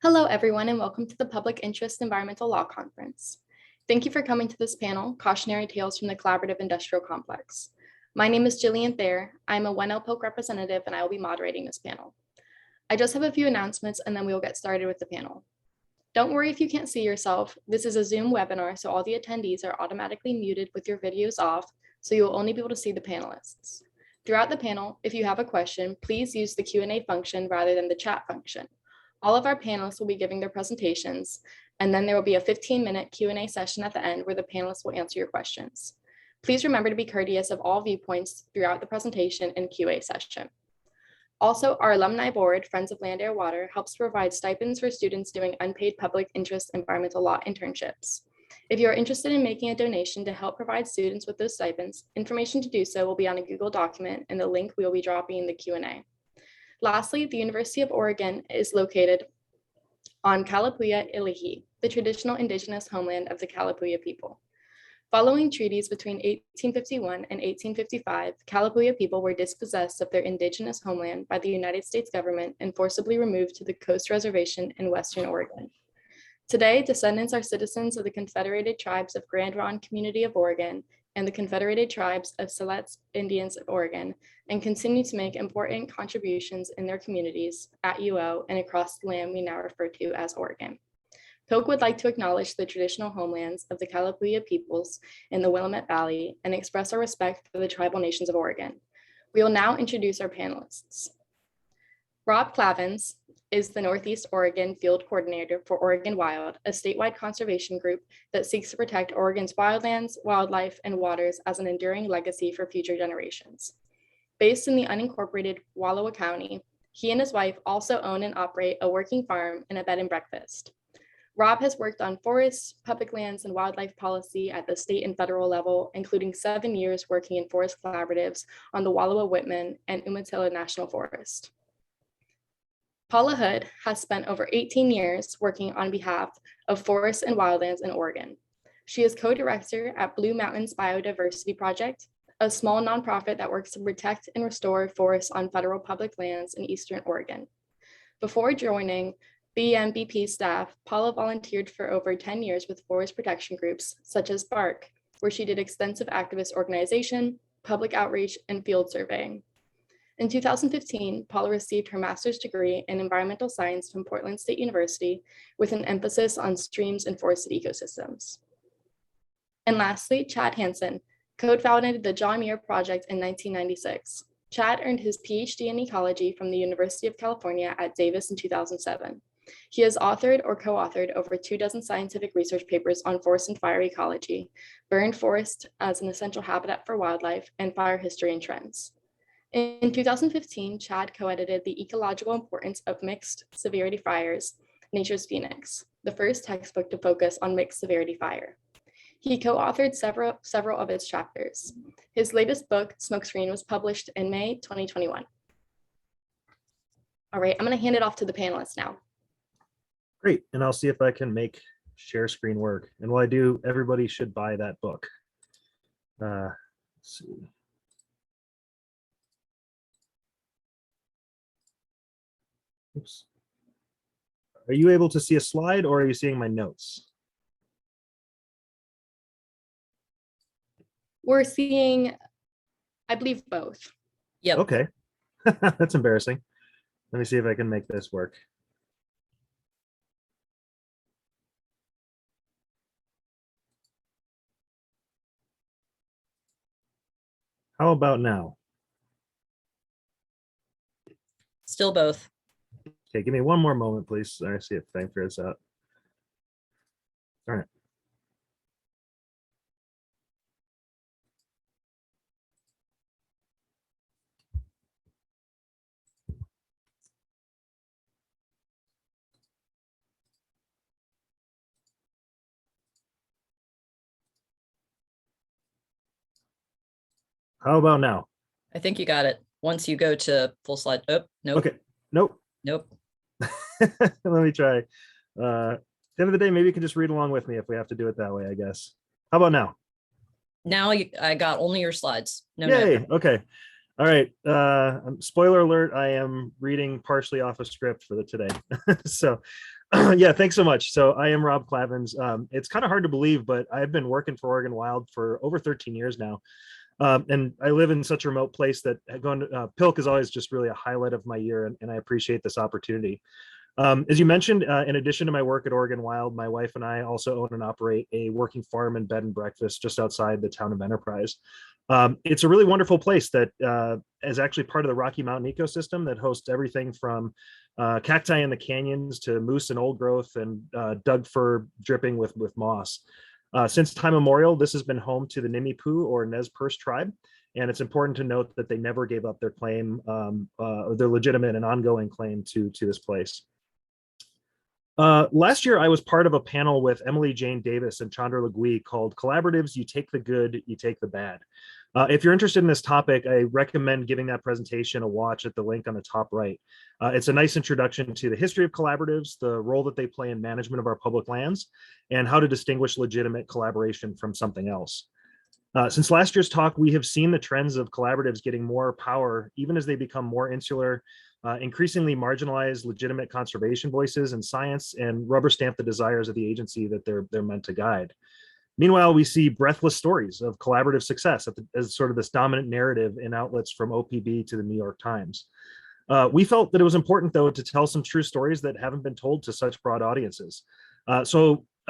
Hello, everyone, and welcome to the Public Interest Environmental Law Conference. Thank you for coming to this panel, Cautionary Tales from the Collaborative Industrial Complex. My name is Jillian Thayer. I'm a 1LPOC representative, and I will be moderating this panel. I just have a few announcements, and then we will get started with the panel. Don't worry if you can't see yourself. This is a Zoom webinar, so all the attendees are automatically muted with your videos off, so you will only be able to see the panelists. Throughout the panel, if you have a question, please use the Q&A function rather than the chat function. All of our panelists will be giving their presentations, and then there will be a 15-minute Q&A session at the end where the panelists will answer your questions. Please remember to be courteous of all viewpoints throughout the presentation and Q&A session. Also, our alumni board, Friends of Land, Air, Water, helps provide stipends for students doing unpaid public interest environmental law internships. If you are interested in making a donation to help provide students with those stipends, information to do so will be on a Google document, and the link we will be dropping in the Q&A. Lastly, the University of Oregon is located on Kalapuya Ilihi, the traditional indigenous homeland of the Kalapuya people. Following treaties between 1851 and 1855, Kalapuya people were dispossessed of their indigenous homeland by the United States government and forcibly removed to the Coast Reservation in Western Oregon. Today, descendants are citizens of the Confederated Tribes of Grand Ronde Community of Oregon and the Confederated Tribes of Siletz Indians of Oregon, and continue to make important contributions in their communities at UO and across the land we now refer to as Oregon. POC would like to acknowledge the traditional homelands of the Kalapuya peoples in the Willamette Valley and express our respect for the tribal nations of Oregon. We will now introduce our panelists. Rob Clavins is the Northeast Oregon Field Coordinator for Oregon Wild, a statewide conservation group that seeks to protect Oregon's wildlands, wildlife, and waters as an enduring legacy for future generations. Based in the unincorporated Wallowa County, he and his wife also own and operate a working farm and a bed and breakfast. Rob has worked on forests, public lands, and wildlife policy at the state and federal level, including 7 years working in forest collaboratives on the Wallowa-Whitman and Umatilla National Forest. Paula Hood has spent over 18 years working on behalf of forests and wildlands in Oregon. She is co-director at Blue Mountains Biodiversity Project, a small nonprofit that works to protect and restore forests on federal public lands in Eastern Oregon. Before joining BMBP staff, Paula volunteered for over 10 years with forest protection groups such as BARC, where she did extensive activist organization, public outreach, and field surveying. In 2015, Paula received her master's degree in environmental science from Portland State University with an emphasis on streams and forested ecosystems. And lastly, Chad Hansen co-founded the John Muir Project in 1996. Chad earned his PhD in ecology from the University of California at Davis in 2007. He has authored or co-authored over 24 scientific research papers on forest and fire ecology, burned forest as an essential habitat for wildlife, and fire history and trends. In 2015, Chad co-edited The Ecological Importance of Mixed Severity Fires, Nature's Phoenix, the first textbook to focus on mixed severity fire. He co-authored several of its chapters. His latest book, Smokescreen, was published in May 2021. All right, I'm going to hand it off to the panelists now. Great, and I'll see if I can make share screen work. And while I do, everybody should buy that book. Let's see. Oops. Are you able to see a slide or are you seeing my notes? We're seeing, I believe, both. Yep. Okay, that's embarrassing. Let me see if I can make this work. How about now? Still both. Okay, give me one more moment, please. I see if I can figure this out. All right. How about now? I think you got it. Once you go to full slide. Oh, nope. Okay, nope. Nope. Let me try. At the end of the day, maybe you can just read along with me if we have to do it that way, I guess. How about now? Now I got only your slides. No, Yay, no. okay. All right. Spoiler alert, I am reading partially off a script for today. So Yeah, thanks so much. So I am Rob Clavins. It's kind of hard to believe, but I've been working for Oregon Wild for over 13 years now. And I live in such a remote place that going to Pilk is always just really a highlight of my year, and I appreciate this opportunity. As you mentioned, in addition to my work at Oregon Wild, my wife and I also own and operate a working farm and bed and breakfast just outside the town of Enterprise. It's a really wonderful place that is actually part of the Rocky Mountain ecosystem that hosts everything from cacti in the canyons to moose and old growth and Doug fir dripping with moss. Since time immemorial, this has been home to the Nimipu or Nez Perce tribe. And it's important to note that they never gave up their claim, or their legitimate and ongoing claim to this place. Last year, I was part of a panel with Emily Jane Davis and Chandra Legui called Collaboratives, You Take the Good, You Take the Bad. If you're interested in this topic, I recommend giving that presentation a watch at the link on the top right. It's a nice introduction to the history of collaboratives, the role that they play in management of our public lands, and how to distinguish legitimate collaboration from something else. Since last year's talk, we have seen the trends of collaboratives getting more power, even as they become more insular, increasingly marginalize legitimate conservation voices in science, and rubber stamp the desires of the agency that they're meant to guide. Meanwhile, we see breathless stories of collaborative success as sort of this dominant narrative in outlets from OPB to the New York Times. We felt that it was important, though, to tell some true stories that haven't been told to such broad audiences.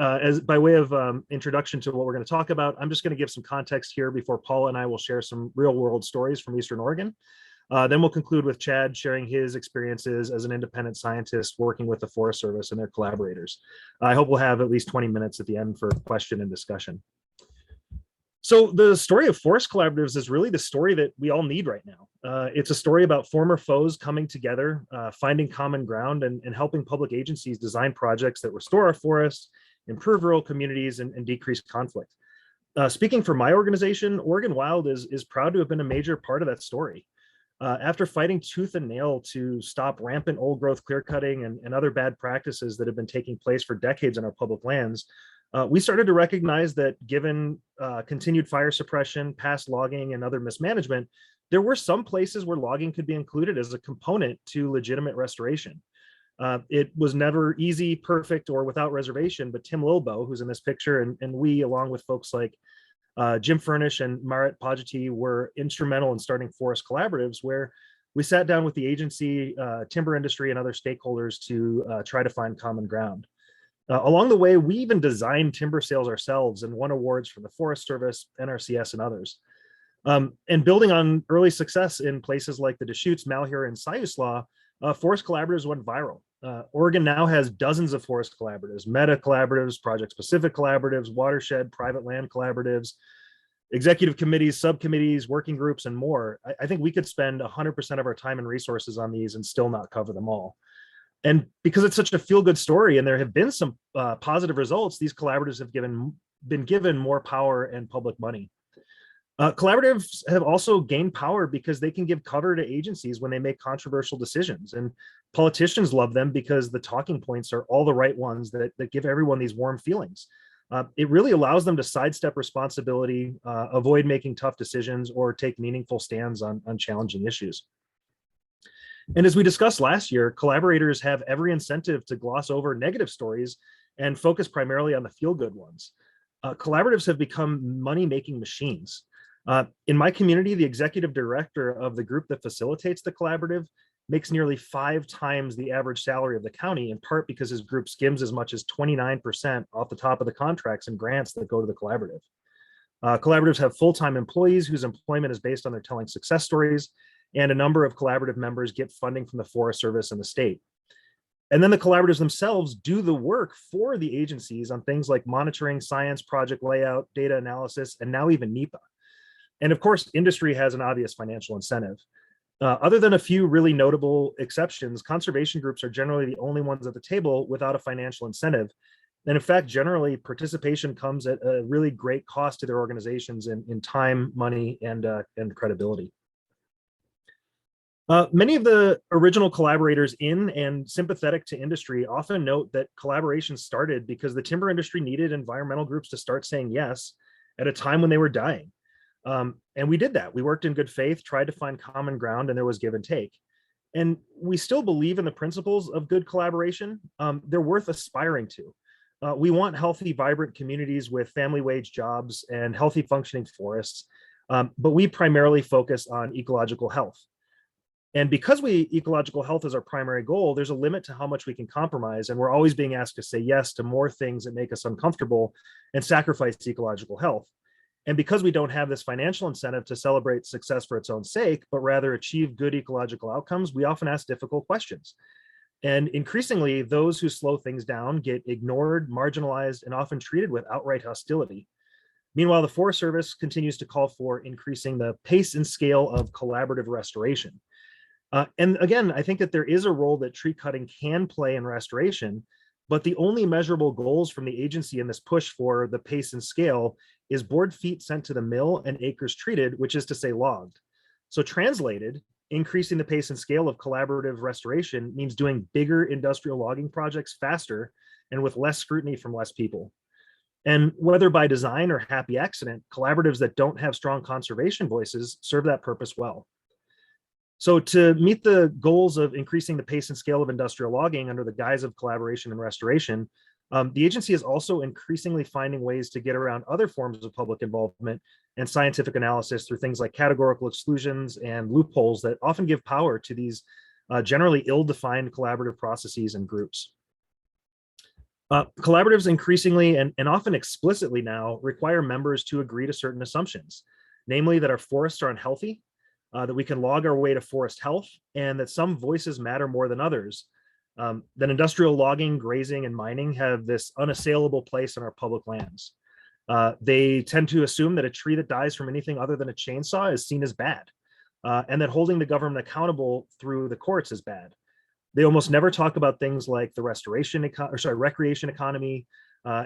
As by way of introduction to what we're going to talk about, I'm just going to give some context here before Paul and I will share some real world stories from Eastern Oregon. Then we'll conclude with Chad sharing his experiences as an independent scientist working with the Forest Service and their collaborators. I hope we'll have at least 20 minutes at the end for question and discussion. So the story of forest collaboratives is really the story that we all need right now. It's a story about former foes coming together, finding common ground, and helping public agencies design projects that restore our forests, improve rural communities, and decrease conflict. Speaking for my organization, Oregon Wild is proud to have been a major part of that story. After fighting tooth and nail to stop rampant old growth clearcutting and other bad practices that have been taking place for decades in our public lands, we started to recognize that given continued fire suppression, past logging, and other mismanagement, there were some places where logging could be included as a component to legitimate restoration. It was never easy, perfect, or without reservation, but Tim Lilbo, who's in this picture, and we, along with folks like Jim Furnish and Marit Pajati, were instrumental in starting forest collaboratives where we sat down with the agency, timber industry, and other stakeholders to try to find common ground. Along the way, we even designed timber sales ourselves and won awards from the Forest Service, NRCS, and others. And building on early success in places like the Deschutes, Malheur, and Siuslaw, forest collaboratives went viral. Oregon now has dozens of forest collaboratives, meta collaboratives, project-specific collaboratives, watershed, private land collaboratives, executive committees, subcommittees, working groups, and more. I think we could spend 100% of our time and resources on these and still not cover them all. And because it's such a feel-good story and there have been some positive results, these collaboratives have been given more power and public money. Collaboratives have also gained power because they can give cover to agencies when they make controversial decisions. And politicians love them because the talking points are all the right ones that give everyone these warm feelings. It really allows them to sidestep responsibility, avoid making tough decisions, or take meaningful stands on challenging issues. And as we discussed last year, collaborators have every incentive to gloss over negative stories and focus primarily on the feel-good ones. Collaboratives have become money-making machines. In my community, the executive director of the group that facilitates the collaborative makes nearly 5 times the average salary of the county, in part because his group skims as much as 29% off the top of the contracts and grants that go to the collaborative. Collaboratives have full-time employees whose employment is based on their telling success stories, and a number of collaborative members get funding from the Forest Service and the state. And then the collaboratives themselves do the work for the agencies on things like monitoring, science, project layout, data analysis, and now even NEPA. And of course, industry has an obvious financial incentive. Other than a few really notable exceptions, conservation groups are generally the only ones at the table without a financial incentive. And in fact, generally participation comes at a really great cost to their organizations in time, money, and credibility. Many of the original collaborators in and sympathetic to industry often note that collaboration started because the timber industry needed environmental groups to start saying yes at a time when they were dying. And we did that. We worked in good faith, tried to find common ground, and there was give and take. And we still believe in the principles of good collaboration. They're worth aspiring to. We want healthy, vibrant communities with family wage jobs and healthy functioning forests, but we primarily focus on ecological health. And because ecological health is our primary goal, there's a limit to how much we can compromise. And we're always being asked to say yes to more things that make us uncomfortable and sacrifice ecological health. And because we don't have this financial incentive to celebrate success for its own sake, but rather achieve good ecological outcomes, we often ask difficult questions. And increasingly, those who slow things down get ignored, marginalized, and often treated with outright hostility. Meanwhile, the Forest Service continues to call for increasing the pace and scale of collaborative restoration. And again, I think that there is a role that tree cutting can play in restoration, but the only measurable goals from the agency in this push for the pace and scale is board feet sent to the mill and acres treated, which is to say logged. So translated, increasing the pace and scale of collaborative restoration means doing bigger industrial logging projects faster and with less scrutiny from less people. And whether by design or happy accident, collaboratives that don't have strong conservation voices serve that purpose well. So to meet the goals of increasing the pace and scale of industrial logging under the guise of collaboration and restoration, the agency is also increasingly finding ways to get around other forms of public involvement and scientific analysis through things like categorical exclusions and loopholes that often give power to these generally ill-defined collaborative processes and groups. Collaboratives increasingly and often explicitly now require members to agree to certain assumptions, namely that our forests are unhealthy, that we can log our way to forest health, and that some voices matter more than others, that industrial logging, grazing, and mining have this unassailable place in our public lands. They tend to assume that a tree that dies from anything other than a chainsaw is seen as bad, and that holding the government accountable through the courts is bad. They almost never talk about things like the recreation economy,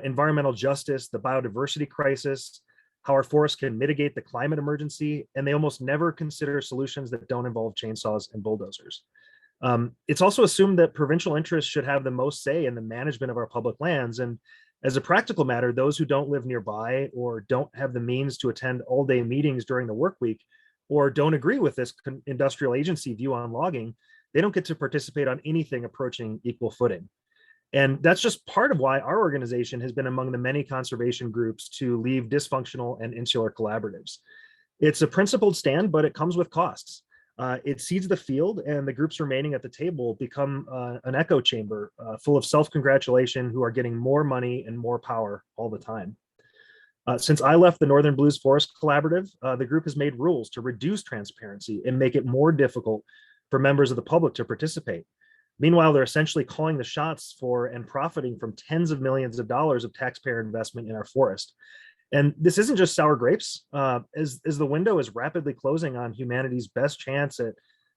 environmental justice, the biodiversity crisis, how our forests can mitigate the climate emergency, and they almost never consider solutions that don't involve chainsaws and bulldozers. It's also assumed that provincial interests should have the most say in the management of our public lands. And as a practical matter, those who don't live nearby or don't have the means to attend all-day meetings during the work week, or don't agree with this industrial agency view on logging, they don't get to participate on anything approaching equal footing. And that's just part of why our organization has been among the many conservation groups to leave dysfunctional and insular collaboratives. It's a principled stand, but it comes with costs. It seeds the field, and the groups remaining at the table become an echo chamber full of self-congratulation who are getting more money and more power all the time. Since I left the Northern Blues Forest Collaborative, the group has made rules to reduce transparency and make it more difficult for members of the public to participate. Meanwhile, they're essentially calling the shots for and profiting from tens of millions of dollars of taxpayer investment in our forest. And this isn't just sour grapes. As the window is rapidly closing on humanity's best chance at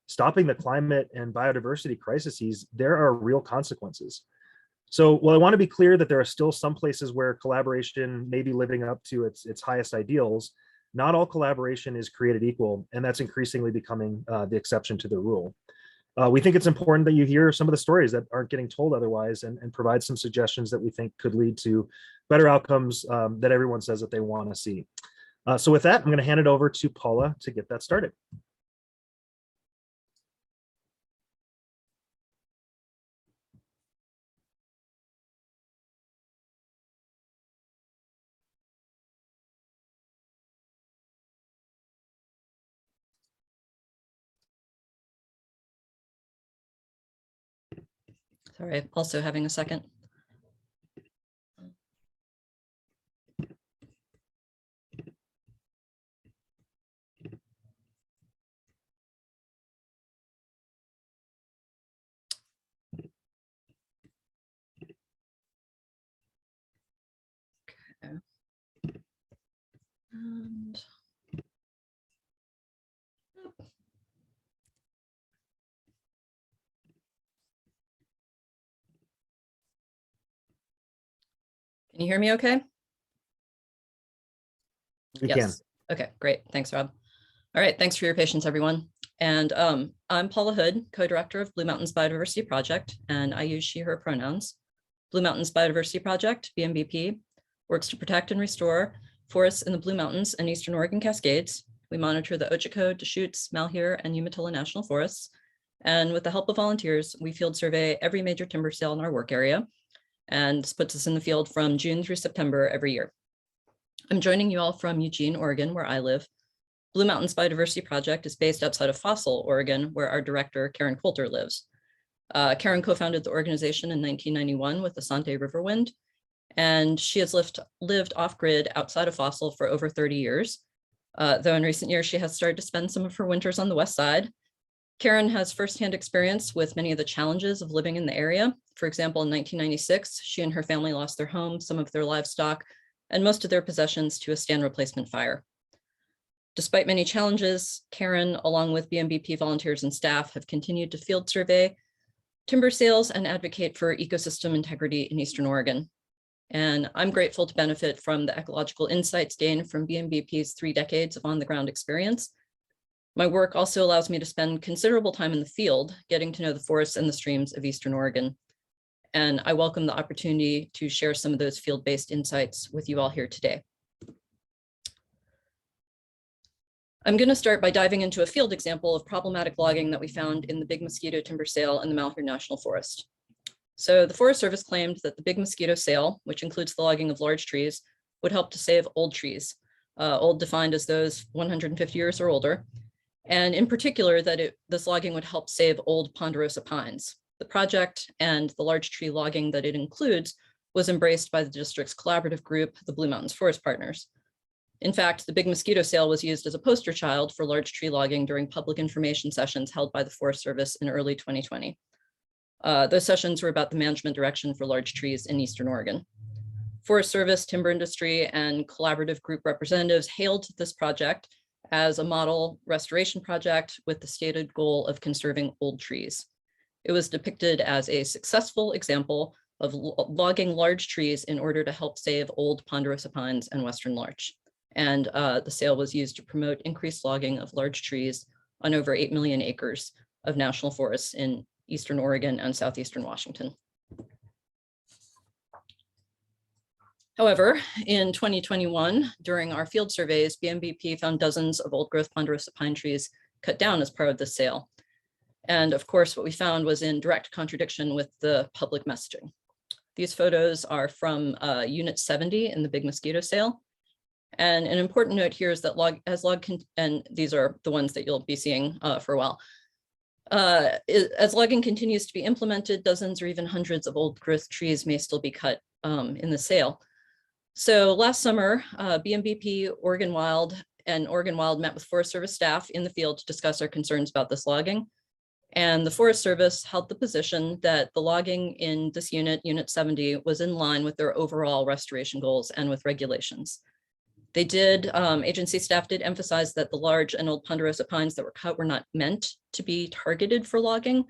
stopping the climate and biodiversity crises, there are real consequences. So while I want to be clear that there are still some places where collaboration may be living up to its highest ideals, not all collaboration is created equal, and that's increasingly becoming the exception to the rule. We think it's important that you hear some of the stories that aren't getting told otherwise, and provide some suggestions that we think could lead to better outcomes that everyone says that they want to see. So with that, I'm going to hand it over to Paula to get that started. Sorry, also having a second. Okay. And can you hear me okay? We Yes. can. Okay, great. Thanks, Rob. All right, thanks for your patience, everyone. And I'm Paula Hood, co-director of Blue Mountains Biodiversity Project, and I use she, her pronouns. Blue Mountains Biodiversity Project, BMBP, works to protect and restore forests in the Blue Mountains and Eastern Oregon Cascades. We monitor the Ochoco, Deschutes, Malheur, and Umatilla National Forests, And with the help of volunteers, we field survey every major timber sale in our work area. And this puts us in the field from June through September every year. I'm joining you all from Eugene, Oregon, where I live. Blue Mountains Biodiversity Project is based outside of Fossil, Oregon, where our director, Karen Coulter, lives. Karen co-founded the organization in 1991 with Asante Riverwind, and she has lived off-grid outside of Fossil for over 30 years. Though in recent years, she has started to spend some of her winters on the west side. Karen has firsthand experience with many of the challenges of living in the area. For example, in 1996, she and her family lost their home, some of their livestock, and most of their possessions to a stand replacement fire. Despite many challenges, Karen, along with BMBP volunteers and staff, have continued to field survey timber sales and advocate for ecosystem integrity in Eastern Oregon. And I'm grateful to benefit from the ecological insights gained from BMBP's 3 decades of on-the-ground experience. My work also allows me to spend considerable time in the field, getting to know the forests and the streams of Eastern Oregon. And I welcome the opportunity to share some of those field-based insights with you all here today. I'm going to start by diving into a field example of problematic logging that we found in the Big Mosquito timber sale in the Malheur National Forest. So the Forest Service claimed that the Big Mosquito sale, which includes the logging of large trees, would help to save old trees, old defined as those 150 years or older, and in particular that this logging would help save old ponderosa pines. The project and the large tree logging that it includes was embraced by the district's collaborative group, the Blue Mountains Forest Partners. In fact, the Big Mosquito sale was used as a poster child for large tree logging during public information sessions held by the Forest Service in early 2020. Those sessions were about the management direction for large trees in Eastern Oregon. Forest Service, timber industry, and collaborative group representatives hailed this project as a model restoration project with the stated goal of conserving old trees. It was depicted as a successful example of logging large trees in order to help save old ponderosa pines and western larch. And the sale was used to promote increased logging of large trees on over 8 million acres of national forests in Eastern Oregon and southeastern Washington. However, in 2021, during our field surveys, BMBP found dozens of old growth ponderosa pine trees cut down as part of the sale. And of course, what we found was in direct contradiction with the public messaging. These photos are from Unit 70 in the Big Mosquito sale. And an important note here is that and these are the ones that you'll be seeing for a while. As logging continues to be implemented, dozens or even hundreds of old growth trees may still be cut in the sale. So last summer, BMBP, Oregon Wild, and Oregon Wild met with Forest Service staff in the field to discuss our concerns about this logging. And the Forest Service held the position that the logging in this unit, Unit 70, was in line with their overall restoration goals and with regulations. They did, agency staff did emphasize that the large and old ponderosa pines that were cut were not meant to be targeted for logging,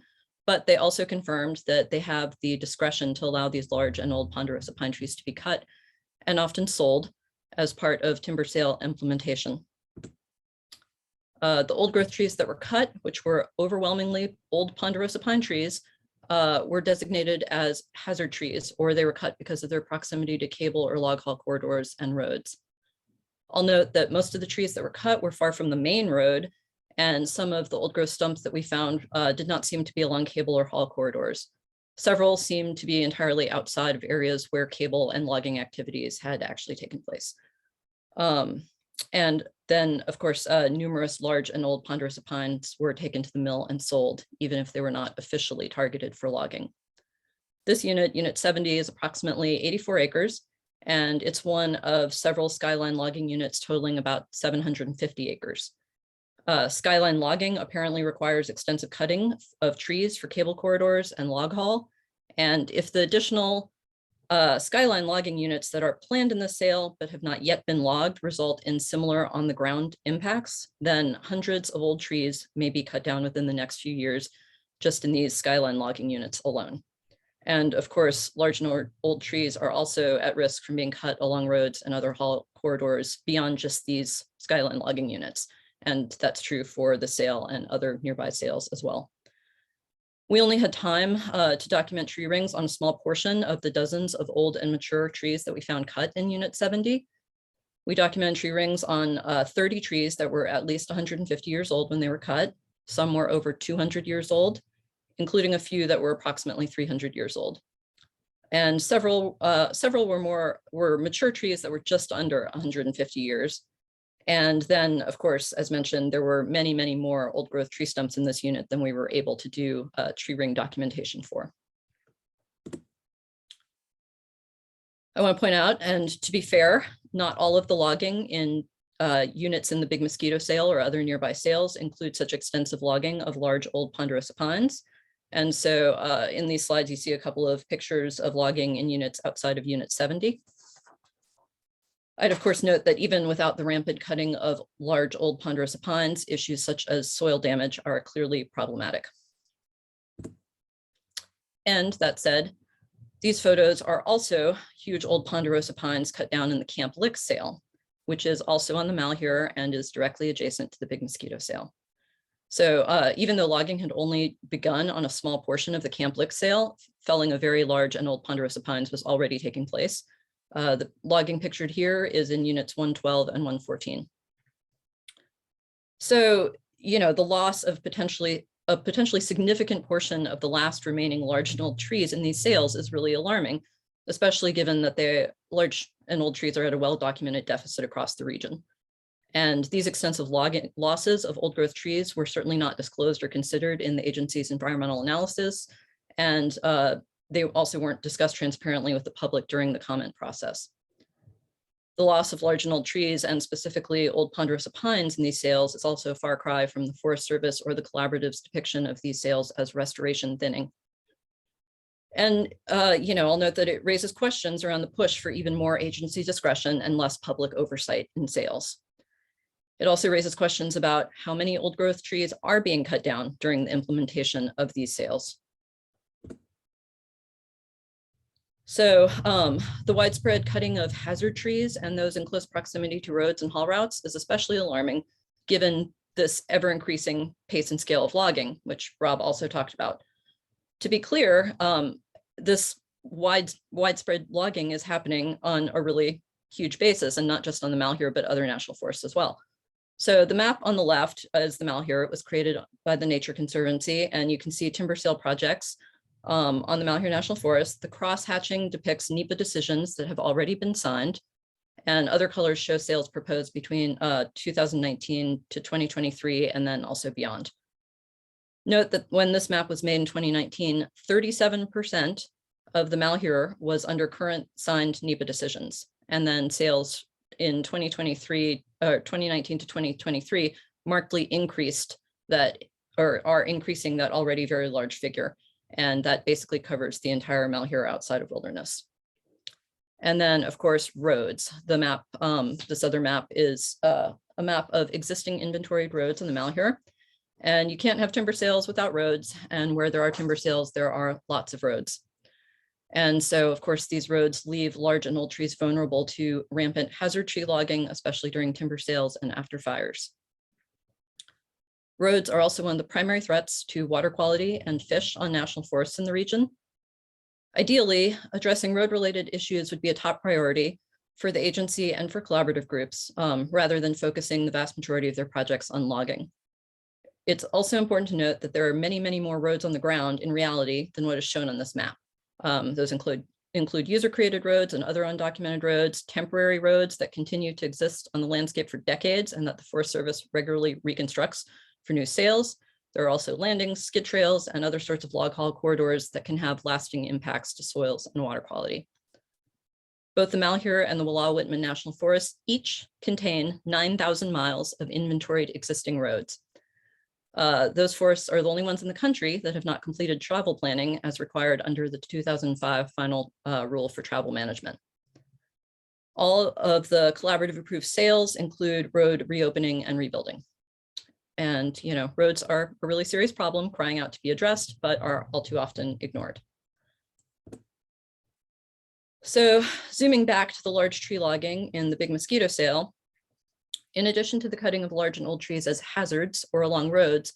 but they also confirmed that they have the discretion to allow these large and old ponderosa pine trees to be cut and often sold as part of timber sale implementation. The old growth trees that were cut, which were overwhelmingly old ponderosa pine trees, were designated as hazard trees, or they were cut because of their proximity to cable or log haul corridors and roads. I'll note that most of the trees that were cut were far from the main road, and some of the old growth stumps that we found did not seem to be along cable or haul corridors. Several seemed to be entirely outside of areas where cable and logging activities had actually taken place. And then, of course, numerous large and old ponderosa pines were taken to the mill and sold, even if they were not officially targeted for logging. This unit, Unit 70, is approximately 84 acres, and it's one of several skyline logging units totaling about 750 acres. Skyline logging apparently requires extensive cutting of trees for cable corridors and log haul. And if the additional skyline logging units that are planned in the sale but have not yet been logged result in similar on the ground impacts, then hundreds of old trees may be cut down within the next few years just in these skyline logging units alone. And of course, large and old trees are also at risk from being cut along roads and other haul corridors beyond just these skyline logging units. And that's true for the sale and other nearby sales as well. We only had time to document tree rings on a small portion of the dozens of old and mature trees that we found cut in Unit 70. We documented tree rings on 30 trees that were at least 150 years old when they were cut. Some were over 200 years old, including a few that were approximately 300 years old. And several were mature trees that were just under 150 years. And then, of course, as mentioned, there were many, many more old growth tree stumps in this unit than we were able to do tree ring documentation for. I want to point out, and to be fair, not all of the logging in units in the Big Mosquito Sale or other nearby sales include such extensive logging of large old ponderosa pines. And so in these slides, you see a couple of pictures of logging in units outside of Unit 70. I'd of course note that even without the rampant cutting of large old ponderosa pines, issues such as soil damage are clearly problematic. And that said, these photos are also huge old ponderosa pines cut down in the Camp Lick Sale, which is also on the Malheur and is directly adjacent to the Big Mosquito Sale. So even though logging had only begun on a small portion of the Camp Lick Sale, felling of very large and old ponderosa pines was already taking place. The logging pictured here is in units 112 and 114. So, you know, the loss of a potentially significant portion of the last remaining large and old trees in these sales is really alarming, especially given that the large and old trees are at a well-documented deficit across the region. And these extensive losses of old growth trees were certainly not disclosed or considered in the agency's environmental analysis. And they also weren't discussed transparently with the public during the comment process. The loss of large and old trees, and specifically old ponderosa pines in these sales, is also a far cry from the Forest Service or the Collaborative's depiction of these sales as restoration thinning. And, you know, I'll note that it raises questions around the push for even more agency discretion and less public oversight in sales. It also raises questions about how many old growth trees are being cut down during the implementation of these sales. So the widespread cutting of hazard trees and those in close proximity to roads and haul routes is especially alarming, given this ever increasing pace and scale of logging, which Rob also talked about. To be clear, this widespread logging is happening on a really huge basis, and not just on the Malheur, but other national forests as well. So the map on the left is the Malheur. It was created by the Nature Conservancy, and you can see timber sale projects on the Malheur National Forest. The cross-hatching depicts NEPA decisions that have already been signed, and other colors show sales proposed between 2019 to 2023, and then also beyond. Note that when this map was made in 2019, 37% of the Malheur was under current signed NEPA decisions, and then sales in 2019 to 2023 markedly increased that, or are increasing that already very large figure. And that basically covers the entire Malheur outside of wilderness. And then, of course, roads. The map, this other map is a map of existing inventoried roads in the Malheur. And you can't have timber sales without roads. And where there are timber sales, there are lots of roads. And so, of course, these roads leave large and old trees vulnerable to rampant hazard tree logging, especially during timber sales and after fires. Roads are also one of the primary threats to water quality and fish on national forests in the region. Ideally, addressing road-related issues would be a top priority for the agency and for collaborative groups, rather than focusing the vast majority of their projects on logging. It's also important to note that there are many, many more roads on the ground in reality than what is shown on this map. Those include user-created roads and other undocumented roads, temporary roads that continue to exist on the landscape for decades and that the Forest Service regularly reconstructs for new sales. There are also landings, skid trails, and other sorts of log haul corridors that can have lasting impacts to soils and water quality. Both the Malheur and the Wallowa-Whitman National Forest each contain 9,000 miles of inventoried existing roads. Those forests are the only ones in the country that have not completed travel planning as required under the 2005 final rule for travel management. All of the collaborative approved sales include road reopening and rebuilding. And, you know, roads are a really serious problem crying out to be addressed, but are all too often ignored. So zooming back to the large tree logging in the Big Mosquito Sale, in addition to the cutting of large and old trees as hazards or along roads,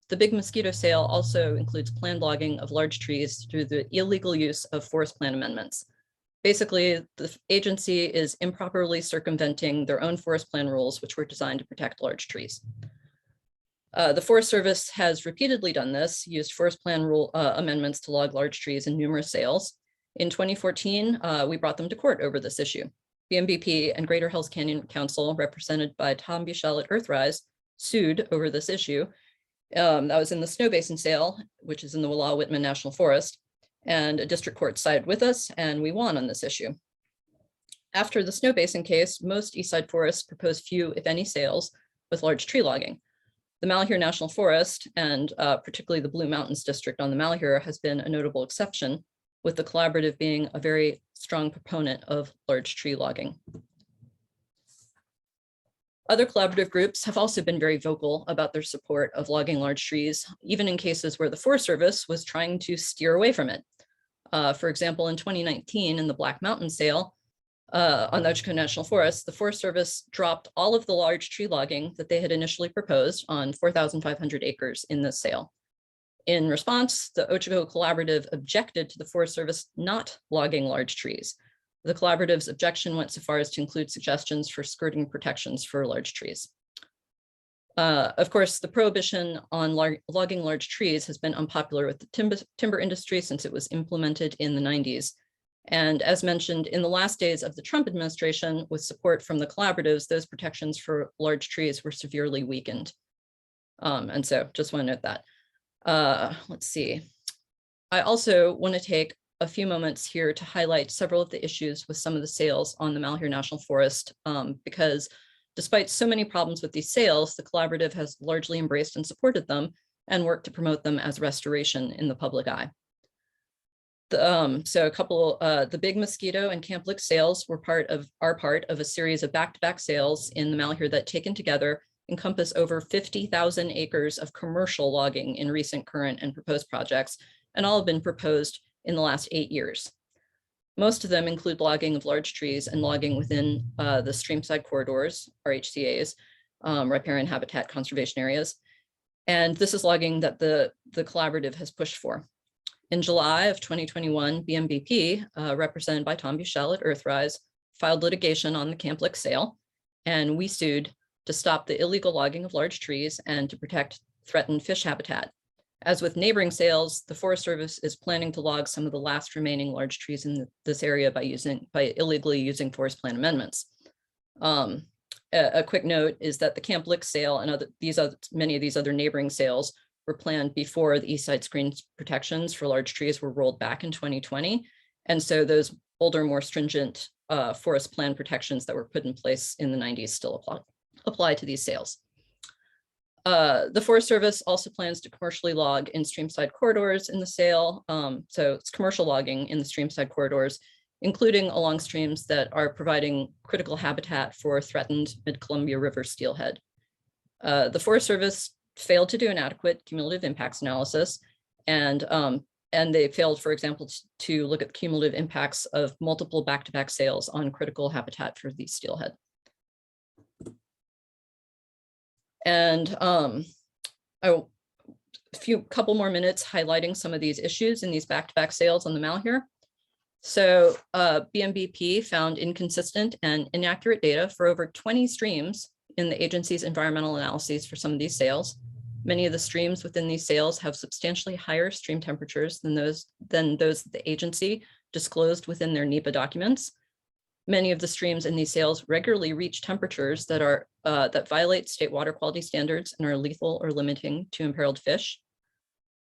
the Big Mosquito Sale also includes planned logging of large trees through the illegal use of forest plan amendments. Basically, the agency is improperly circumventing their own forest plan rules, which were designed to protect large trees. The Forest Service has repeatedly done this, used forest plan rule amendments to log large trees in numerous sales. In 2014, we brought them to court over this issue. BMBP and Greater Hells Canyon Council, represented by Tom Buchel at Earthrise, sued over this issue. That was in the Snow Basin sale, which is in the Wallowa-Whitman National Forest, and a district court sided with us, and we won on this issue. After the Snow Basin case, most Eastside forests proposed few, if any, sales with large tree logging. The Malheur National Forest, and particularly the Blue Mountains District on the Malheur, has been a notable exception, with the collaborative being a very strong proponent of large tree logging. Other collaborative groups have also been very vocal about their support of logging large trees, even in cases where the Forest Service was trying to steer away from it. For example, in 2019, in the Black Mountain sale on the Ochagos National Forest, the Forest Service dropped all of the large tree logging that they had initially proposed on 4,500 acres in this sale. In response, the Ochagos Collaborative objected to the Forest Service not logging large trees. The collaborative's objection went so far as to include suggestions for skirting protections for large trees. Of course, the prohibition on logging large trees has been unpopular with the timber industry since it was implemented in the 90s. And as mentioned, in the last days of the Trump administration, with support from the collaboratives, those protections for large trees were severely weakened. And so just want to note that. Let's see. I also want to take a few moments here to highlight several of the issues with some of the sales on the Malheur National Forest, because despite so many problems with these sales, the collaborative has largely embraced and supported them and worked to promote them as restoration in the public eye. So a couple, the Big Mosquito and Camp Lick sales were part of a series of back-to-back sales in the Malheur that, taken together, encompass over 50,000 acres of commercial logging in recent, current, and proposed projects, and all have been proposed in the last 8 years. Most of them include logging of large trees and logging within the streamside corridors, RHCAs, riparian habitat conservation areas. And this is logging that the collaborative has pushed for. In July of 2021, BMBP, represented by Tom Buchel at Earthrise, filed litigation on the Camp Lick sale, and we sued to stop the illegal logging of large trees and to protect threatened fish habitat. As with neighboring sales, the Forest Service is planning to log some of the last remaining large trees in this area by illegally using forest plan amendments. A quick note is that the Camp Lick sale and many of these other neighboring sales were planned before the Eastside screen protections for large trees were rolled back in 2020. And so those older, more stringent forest plan protections that were put in place in the 90s still apply to these sales. The Forest Service also plans to commercially log in streamside corridors in the sale. So it's commercial logging in the streamside corridors, including along streams that are providing critical habitat for threatened Mid-Columbia River steelhead. The Forest Service failed to do an adequate cumulative impacts analysis, and they failed, for example, to look at the cumulative impacts of multiple back-to-back sales on critical habitat for the steelhead. And a couple more minutes highlighting some of these issues in these back-to-back sales on the Malheur. So BMBP found inconsistent and inaccurate data for over 20 streams in the agency's environmental analyses for some of these sales. Many of the streams within these sales have substantially higher stream temperatures than those that the agency disclosed within their NEPA documents. Many of the streams in these sales regularly reach temperatures that violate state water quality standards and are lethal or limiting to imperiled fish.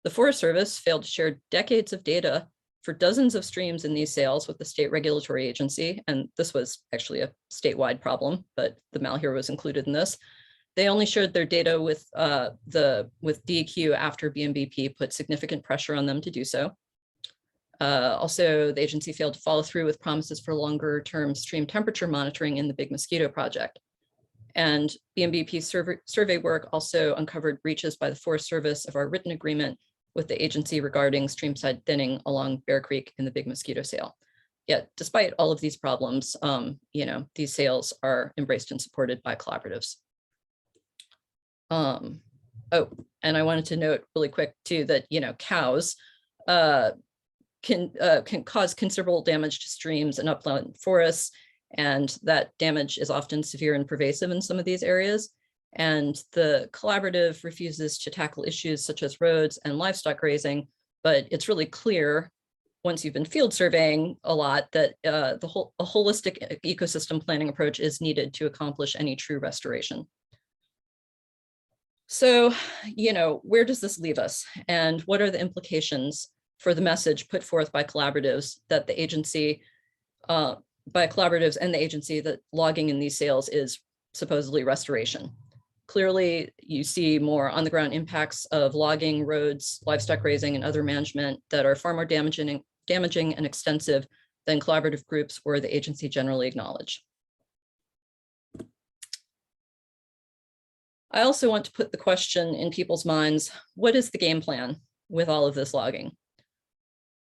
The Forest Service failed to share decades of data for dozens of streams in these sales with the state regulatory agency, and this was actually a statewide problem, but the Malheur was included in this. They only shared their data with DEQ after BMBP put significant pressure on them to do so. Also, the agency failed to follow through with promises for longer term stream temperature monitoring in the Big Mosquito project. And BMBP's survey work also uncovered breaches by the Forest Service of our written agreement with the agency regarding streamside thinning along Bear Creek in the Big Mosquito sale. Yet, despite all of these problems, these sales are embraced and supported by collaboratives. Oh, and I wanted to note really quick too that cows can cause considerable damage to streams and upland forests, and that damage is often severe and pervasive in some of these areas. And the collaborative refuses to tackle issues such as roads and livestock grazing, but it's really clear once you've been field surveying a lot that a holistic ecosystem planning approach is needed to accomplish any true restoration. So, where does this leave us? And what are the implications for the message put forth by collaboratives that the agency, by collaboratives and the agency, that logging in these sales is supposedly restoration? Clearly, you see more on the ground impacts of logging, roads, livestock grazing, and other management that are far more damaging and extensive than collaborative groups or the agency generally acknowledge. I also want to put the question in people's minds, what is the game plan with all of this logging?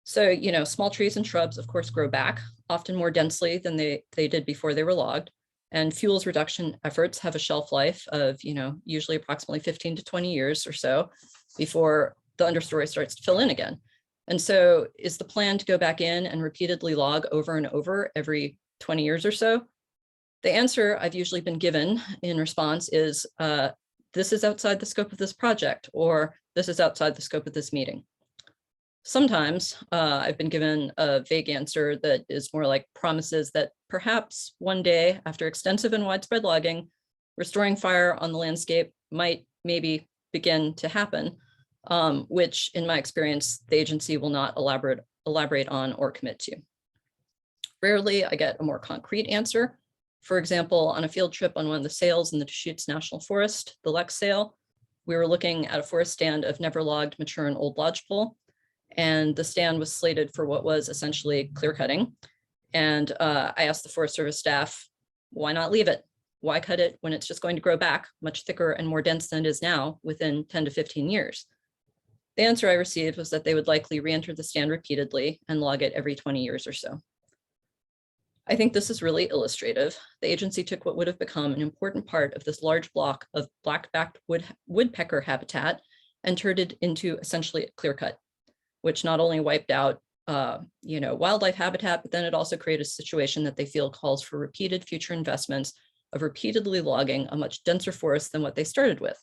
So, small trees and shrubs, of course, grow back, often more densely than they did before they were logged. And fuels reduction efforts have a shelf life of, usually approximately 15 to 20 years or so before the understory starts to fill in again. And so is the plan to go back in and repeatedly log over and over every 20 years or so? The answer I've usually been given in response is, this is outside the scope of this project, or this is outside the scope of this meeting. Sometimes I've been given a vague answer that is more like promises that perhaps one day, after extensive and widespread logging, restoring fire on the landscape might maybe begin to happen, which in my experience, the agency will not elaborate on or commit to. Rarely I get a more concrete answer. For example, on a field trip on one of the sales in the Deschutes National Forest, the Lex sale, we were looking at a forest stand of never logged mature and old lodgepole. And the stand was slated for what was essentially clear cutting. And I asked the Forest Service staff, why not leave it? Why cut it when it's just going to grow back much thicker and more dense than it is now within 10 to 15 years? The answer I received was that they would likely re-enter the stand repeatedly and log it every 20 years or so. I think this is really illustrative. The agency took what would have become an important part of this large block of black-backed woodpecker habitat and turned it into essentially a clear cut, which not only wiped out wildlife habitat, but then it also created a situation that they feel calls for repeated future investments of repeatedly logging a much denser forest than what they started with,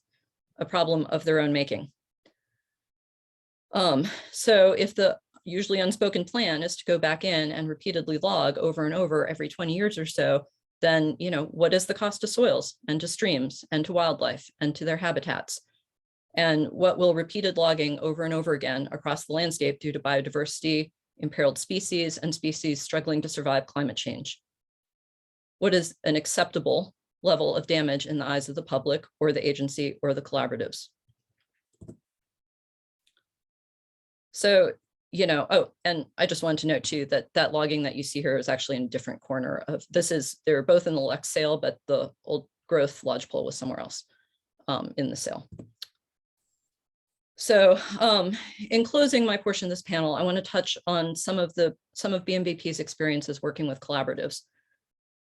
a problem of their own making. So if the usually unspoken plan is to go back in and repeatedly log over and over every 20 years or so, then what is the cost to soils and to streams and to wildlife and to their habitats? And what will repeated logging over and over again across the landscape do to biodiversity, imperiled species, and species struggling to survive climate change? What is an acceptable level of damage in the eyes of the public or the agency or the collaboratives? So, and I just wanted to note too that that logging that you see here is actually in a different corner of they're both in the Lex sale, but the old growth lodgepole was somewhere else in the sale. So in closing my portion of this panel, I want to touch on some of BMBP's experiences working with collaboratives.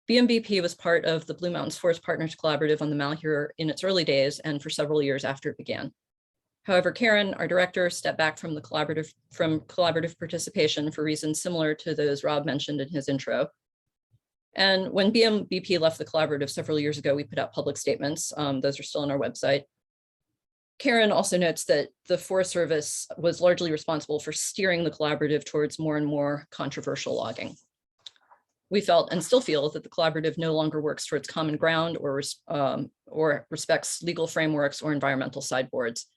BMBP was part of the Blue Mountains Forest Partners Collaborative on the Malheur in its early days and for several years after it began. However, Karen, our director, stepped back from collaborative participation for reasons similar to those Rob mentioned in his intro. And when BMBP left the collaborative several years ago, we put out public statements. Those are still on our website. Karen also notes that the Forest Service was largely responsible for steering the collaborative towards more and more controversial logging. We felt and still feel that the collaborative no longer works towards common ground or respects legal frameworks or environmental sideboards.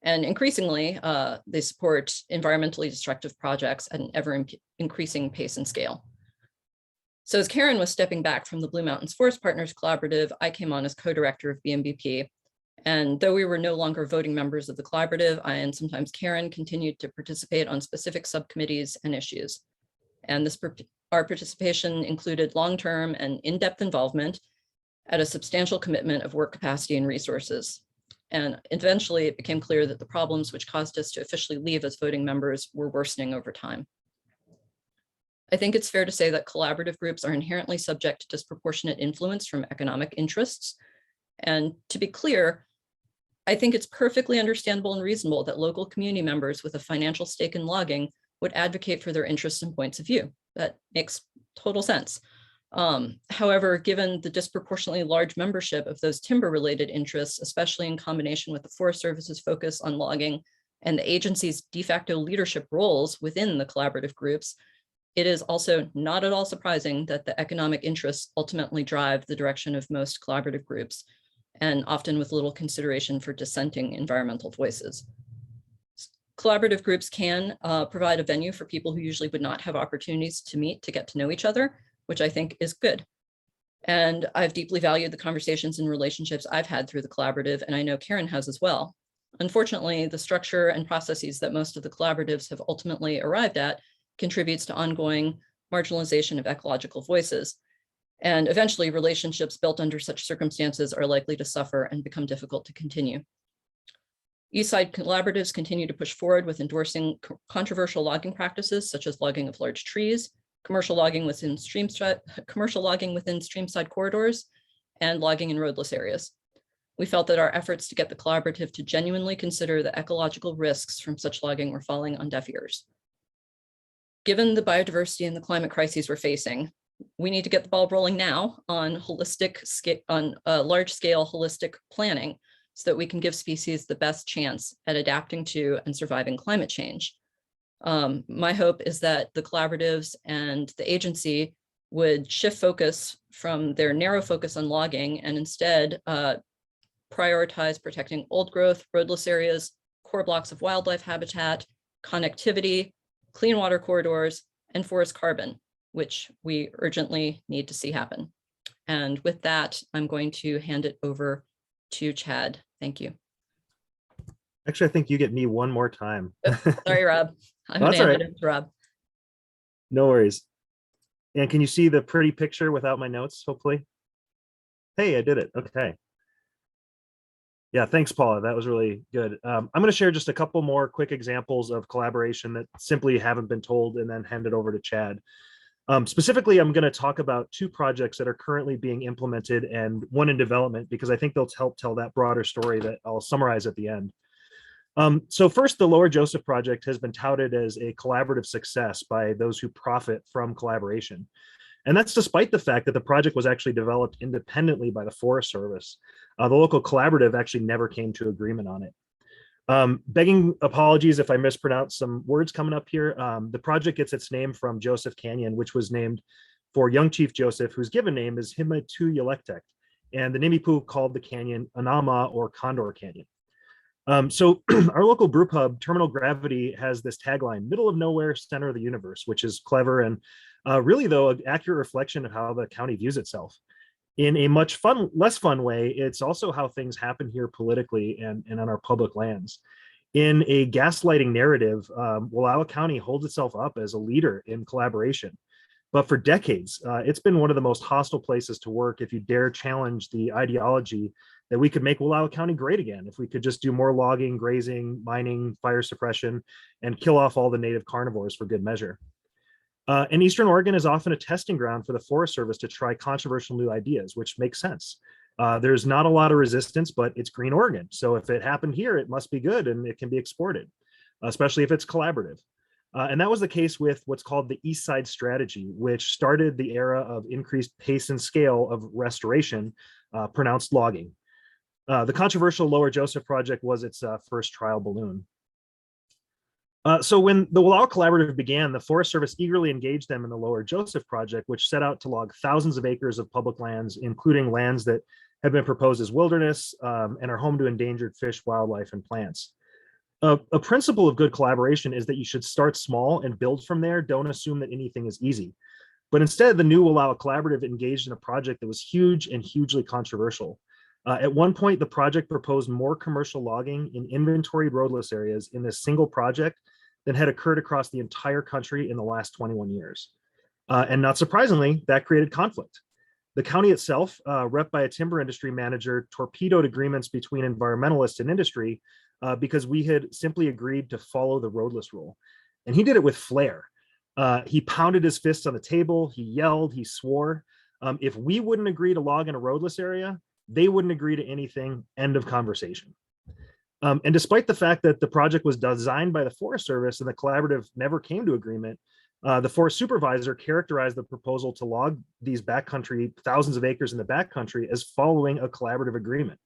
And increasingly, they support environmentally destructive projects at an ever-increasing pace and scale. So as Karen was stepping back from the Blue Mountains Forest Partners Collaborative, I came on as co-director of BMBP. And though we were no longer voting members of the collaborative, I and sometimes Karen continued to participate on specific subcommittees and issues. And our participation included long-term and in-depth involvement at a substantial commitment of work capacity and resources. And eventually it became clear that the problems which caused us to officially leave as voting members were worsening over time. I think it's fair to say that collaborative groups are inherently subject to disproportionate influence from economic interests. And to be clear, I think it's perfectly understandable and reasonable that local community members with a financial stake in logging would advocate for their interests and points of view. That makes total sense. However, given the disproportionately large membership of those timber-related interests, especially in combination with the Forest Service's focus on logging and the agency's de facto leadership roles within the collaborative groups, it is also not at all surprising that the economic interests ultimately drive the direction of most collaborative groups, and often with little consideration for dissenting environmental voices. Collaborative groups can provide a venue for people who usually would not have opportunities to meet, to get to know each other, which I think is good. And I've deeply valued the conversations and relationships I've had through the collaborative, and I know Karen has as well. Unfortunately, the structure and processes that most of the collaboratives have ultimately arrived at contributes to ongoing marginalization of ecological voices. And eventually, relationships built under such circumstances are likely to suffer and become difficult to continue. Eastside collaboratives continue to push forward with endorsing controversial logging practices, such as logging of large trees, commercial logging within streamside corridors, and logging in roadless areas. We felt that our efforts to get the collaborative to genuinely consider the ecological risks from such logging were falling on deaf ears. Given the biodiversity and the climate crises we're facing, we need to get the ball rolling now on large-scale holistic planning so that we can give species the best chance at adapting to and surviving climate change. My hope is that the collaboratives and the agency would shift focus from their narrow focus on logging and instead prioritize protecting old growth, roadless areas, core blocks of wildlife habitat, connectivity, clean water corridors, and forest carbon, which we urgently need to see happen. And with that, I'm going to hand it over to Chad. Thank you. Actually, I think you get me one more time. Sorry, Rob. I'm Well, going to hand it over to Rob. No worries. And can you see the pretty picture without my notes, hopefully? Hey, I did it. Okay. Yeah, thanks, Paula. That was really good. I'm going to share just a couple more quick examples of collaboration that simply haven't been told and then hand it over to Chad. Specifically, I'm going to talk about two projects that are currently being implemented and one in development, because I think they'll help tell that broader story that I'll summarize at the end. So first, the Lower Joseph project has been touted as a collaborative success by those who profit from collaboration. And that's despite the fact that the project was actually developed independently by the Forest Service. The local collaborative actually never came to agreement on it. Begging apologies if I mispronounce some words coming up here. The project gets its name from Joseph Canyon, which was named for young Chief Joseph, whose given name is Himatu Yelektek, and the Nimipu called the canyon Anama, or Condor Canyon. So our local brew pub, Terminal Gravity, has this tagline, middle of nowhere, center of the universe, which is clever and really, though, an accurate reflection of how the county views itself. In a much less fun way, it's also how things happen here politically and on our public lands. In a gaslighting narrative, Wallowa County holds itself up as a leader in collaboration. But for decades, it's been one of the most hostile places to work if you dare challenge the ideology that we could make Wallowa County great again, if we could just do more logging, grazing, mining, fire suppression, and kill off all the native carnivores for good measure. And Eastern Oregon is often a testing ground for the Forest Service to try controversial new ideas, which makes sense. There's not a lot of resistance, but it's green Oregon. So if it happened here, it must be good and it can be exported, especially if it's collaborative. And that was the case with what's called the East Side Strategy, which started the era of increased pace and scale of restoration, pronounced logging. The controversial Lower Joseph project was its first trial balloon. So when the Wallowa Collaborative began, the Forest Service eagerly engaged them in the Lower Joseph project, which set out to log thousands of acres of public lands, including lands that have been proposed as wilderness and are home to endangered fish, wildlife, and plants. A principle of good collaboration is that you should start small and build from there. Don't assume that anything is easy. But instead, the new Wallowa Collaborative engaged in a project that was huge and hugely controversial. At one point, the project proposed more commercial logging in inventoried roadless areas in this single project than had occurred across the entire country in the last 21 years. And not surprisingly, that created conflict. The county itself, rep by a timber industry manager, torpedoed agreements between environmentalists and industry because we had simply agreed to follow the roadless rule. And he did it with flair. He pounded his fists on the table, he yelled, he swore. If we wouldn't agree to log in a roadless area, they wouldn't agree to anything, end of conversation. And despite the fact that the project was designed by the Forest Service and the collaborative never came to agreement, The forest supervisor characterized the proposal to log these backcountry, thousands of acres in the backcountry, as following a collaborative agreement.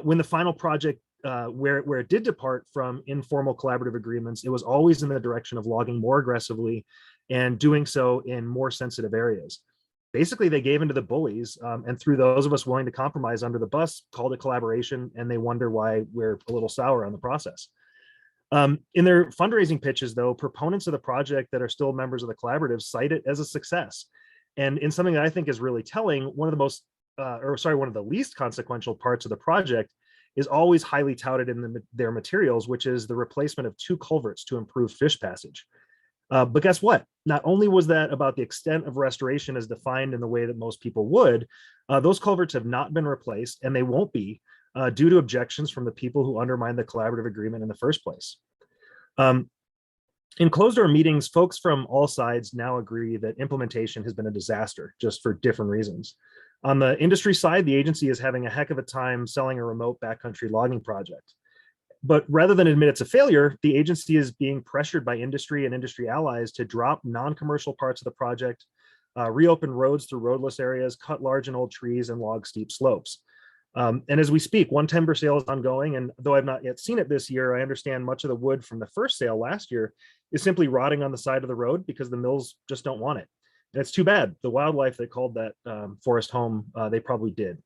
When the final project, where it did depart from informal collaborative agreements, it was always in the direction of logging more aggressively and doing so in more sensitive areas. Basically, they gave into the bullies and threw those of us willing to compromise under the bus, called it collaboration, and they wonder why we're a little sour on the process. In their fundraising pitches, though, proponents of the project that are still members of the collaborative cite it as a success. And in something that I think is really telling, one of the least consequential parts of the project is always highly touted in their materials, which is the replacement of 2 culverts to improve fish passage. But guess what? Not only was that about the extent of restoration as defined in the way that most people would, those culverts have not been replaced, and they won't be due to objections from the people who undermined the collaborative agreement in the first place. In closed-door meetings, folks from all sides now agree that implementation has been a disaster, just for different reasons. On the industry side, the agency is having a heck of a time selling a remote backcountry logging project. But rather than admit it's a failure, the agency is being pressured by industry and industry allies to drop non-commercial parts of the project, reopen roads through roadless areas, cut large and old trees, and log steep slopes. And as we speak, one timber sale is ongoing, and though I've not yet seen it this year, I understand much of the wood from the first sale last year is simply rotting on the side of the road because the mills just don't want it. And it's too bad. The wildlife that called that forest home, they probably did.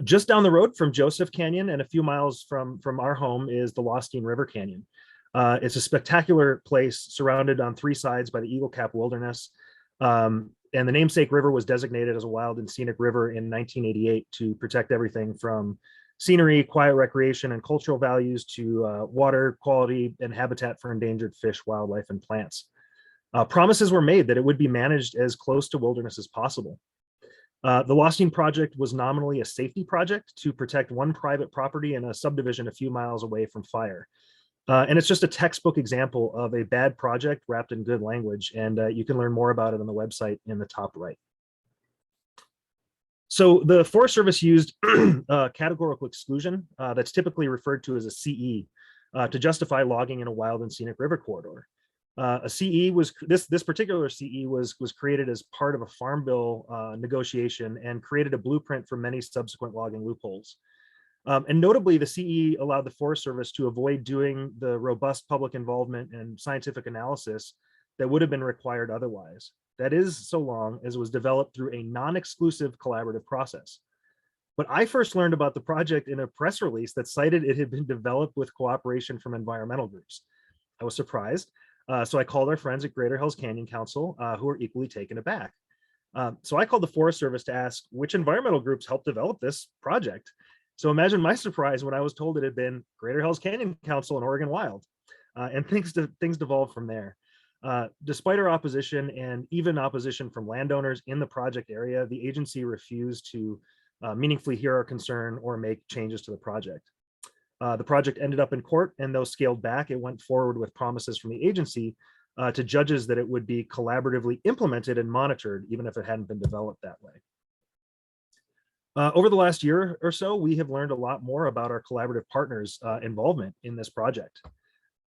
Just down the road from Joseph Canyon and a few miles from our home is the Lostine River Canyon. It's a spectacular place surrounded on 3 sides by the Eagle Cap Wilderness. And the namesake river was designated as a wild and scenic river in 1988 to protect everything from scenery, quiet recreation, and cultural values to water quality and habitat for endangered fish, wildlife, and plants. Promises were made that it would be managed as close to wilderness as possible. The Lostine project was nominally a safety project to protect one private property in a subdivision a few miles away from fire. And it's just a textbook example of a bad project wrapped in good language, and you can learn more about it on the website in the top right. So the Forest Service used categorical exclusion that's typically referred to as a CE to justify logging in a wild and scenic river corridor. A CE was this particular CE was created as part of a farm bill negotiation and created a blueprint for many subsequent logging loopholes. And notably, the CE allowed the Forest Service to avoid doing the robust public involvement and scientific analysis that would have been required otherwise. That is, so long as it was developed through a non-exclusive collaborative process. But I first learned about the project in a press release that cited it had been developed with cooperation from environmental groups. I was surprised. So I called our friends at Greater Hells Canyon Council, who were equally taken aback. So I called the Forest Service to ask which environmental groups helped develop this project. So imagine my surprise when I was told it had been Greater Hells Canyon Council and Oregon Wild, and things devolved from there. Despite our opposition and even opposition from landowners in the project area, the agency refused to meaningfully hear our concern or make changes to the project. The project ended up in court, and though scaled back, it went forward with promises from the agency to judges that it would be collaboratively implemented and monitored, even if it hadn't been developed that way. Over the last year or so, we have learned a lot more about our collaborative partners' involvement in this project.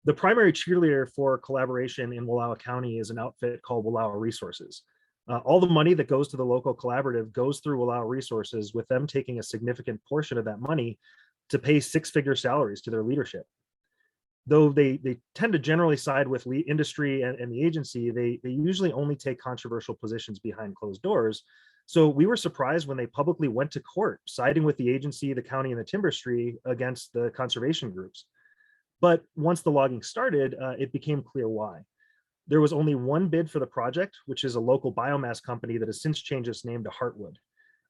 The primary cheerleader for collaboration in Wallowa County is an outfit called Wallowa Resources. All the money that goes to the local collaborative goes through Wallowa Resources, with them taking a significant portion of that money to pay 6-figure salaries to their leadership. Though they tend to generally side with industry and the agency, they usually only take controversial positions behind closed doors. So we were surprised when they publicly went to court, siding with the agency, the county, and the timberstry against the conservation groups. But once the logging started, it became clear why. There was only one bid for the project, which is a local biomass company that has since changed its name to Heartwood.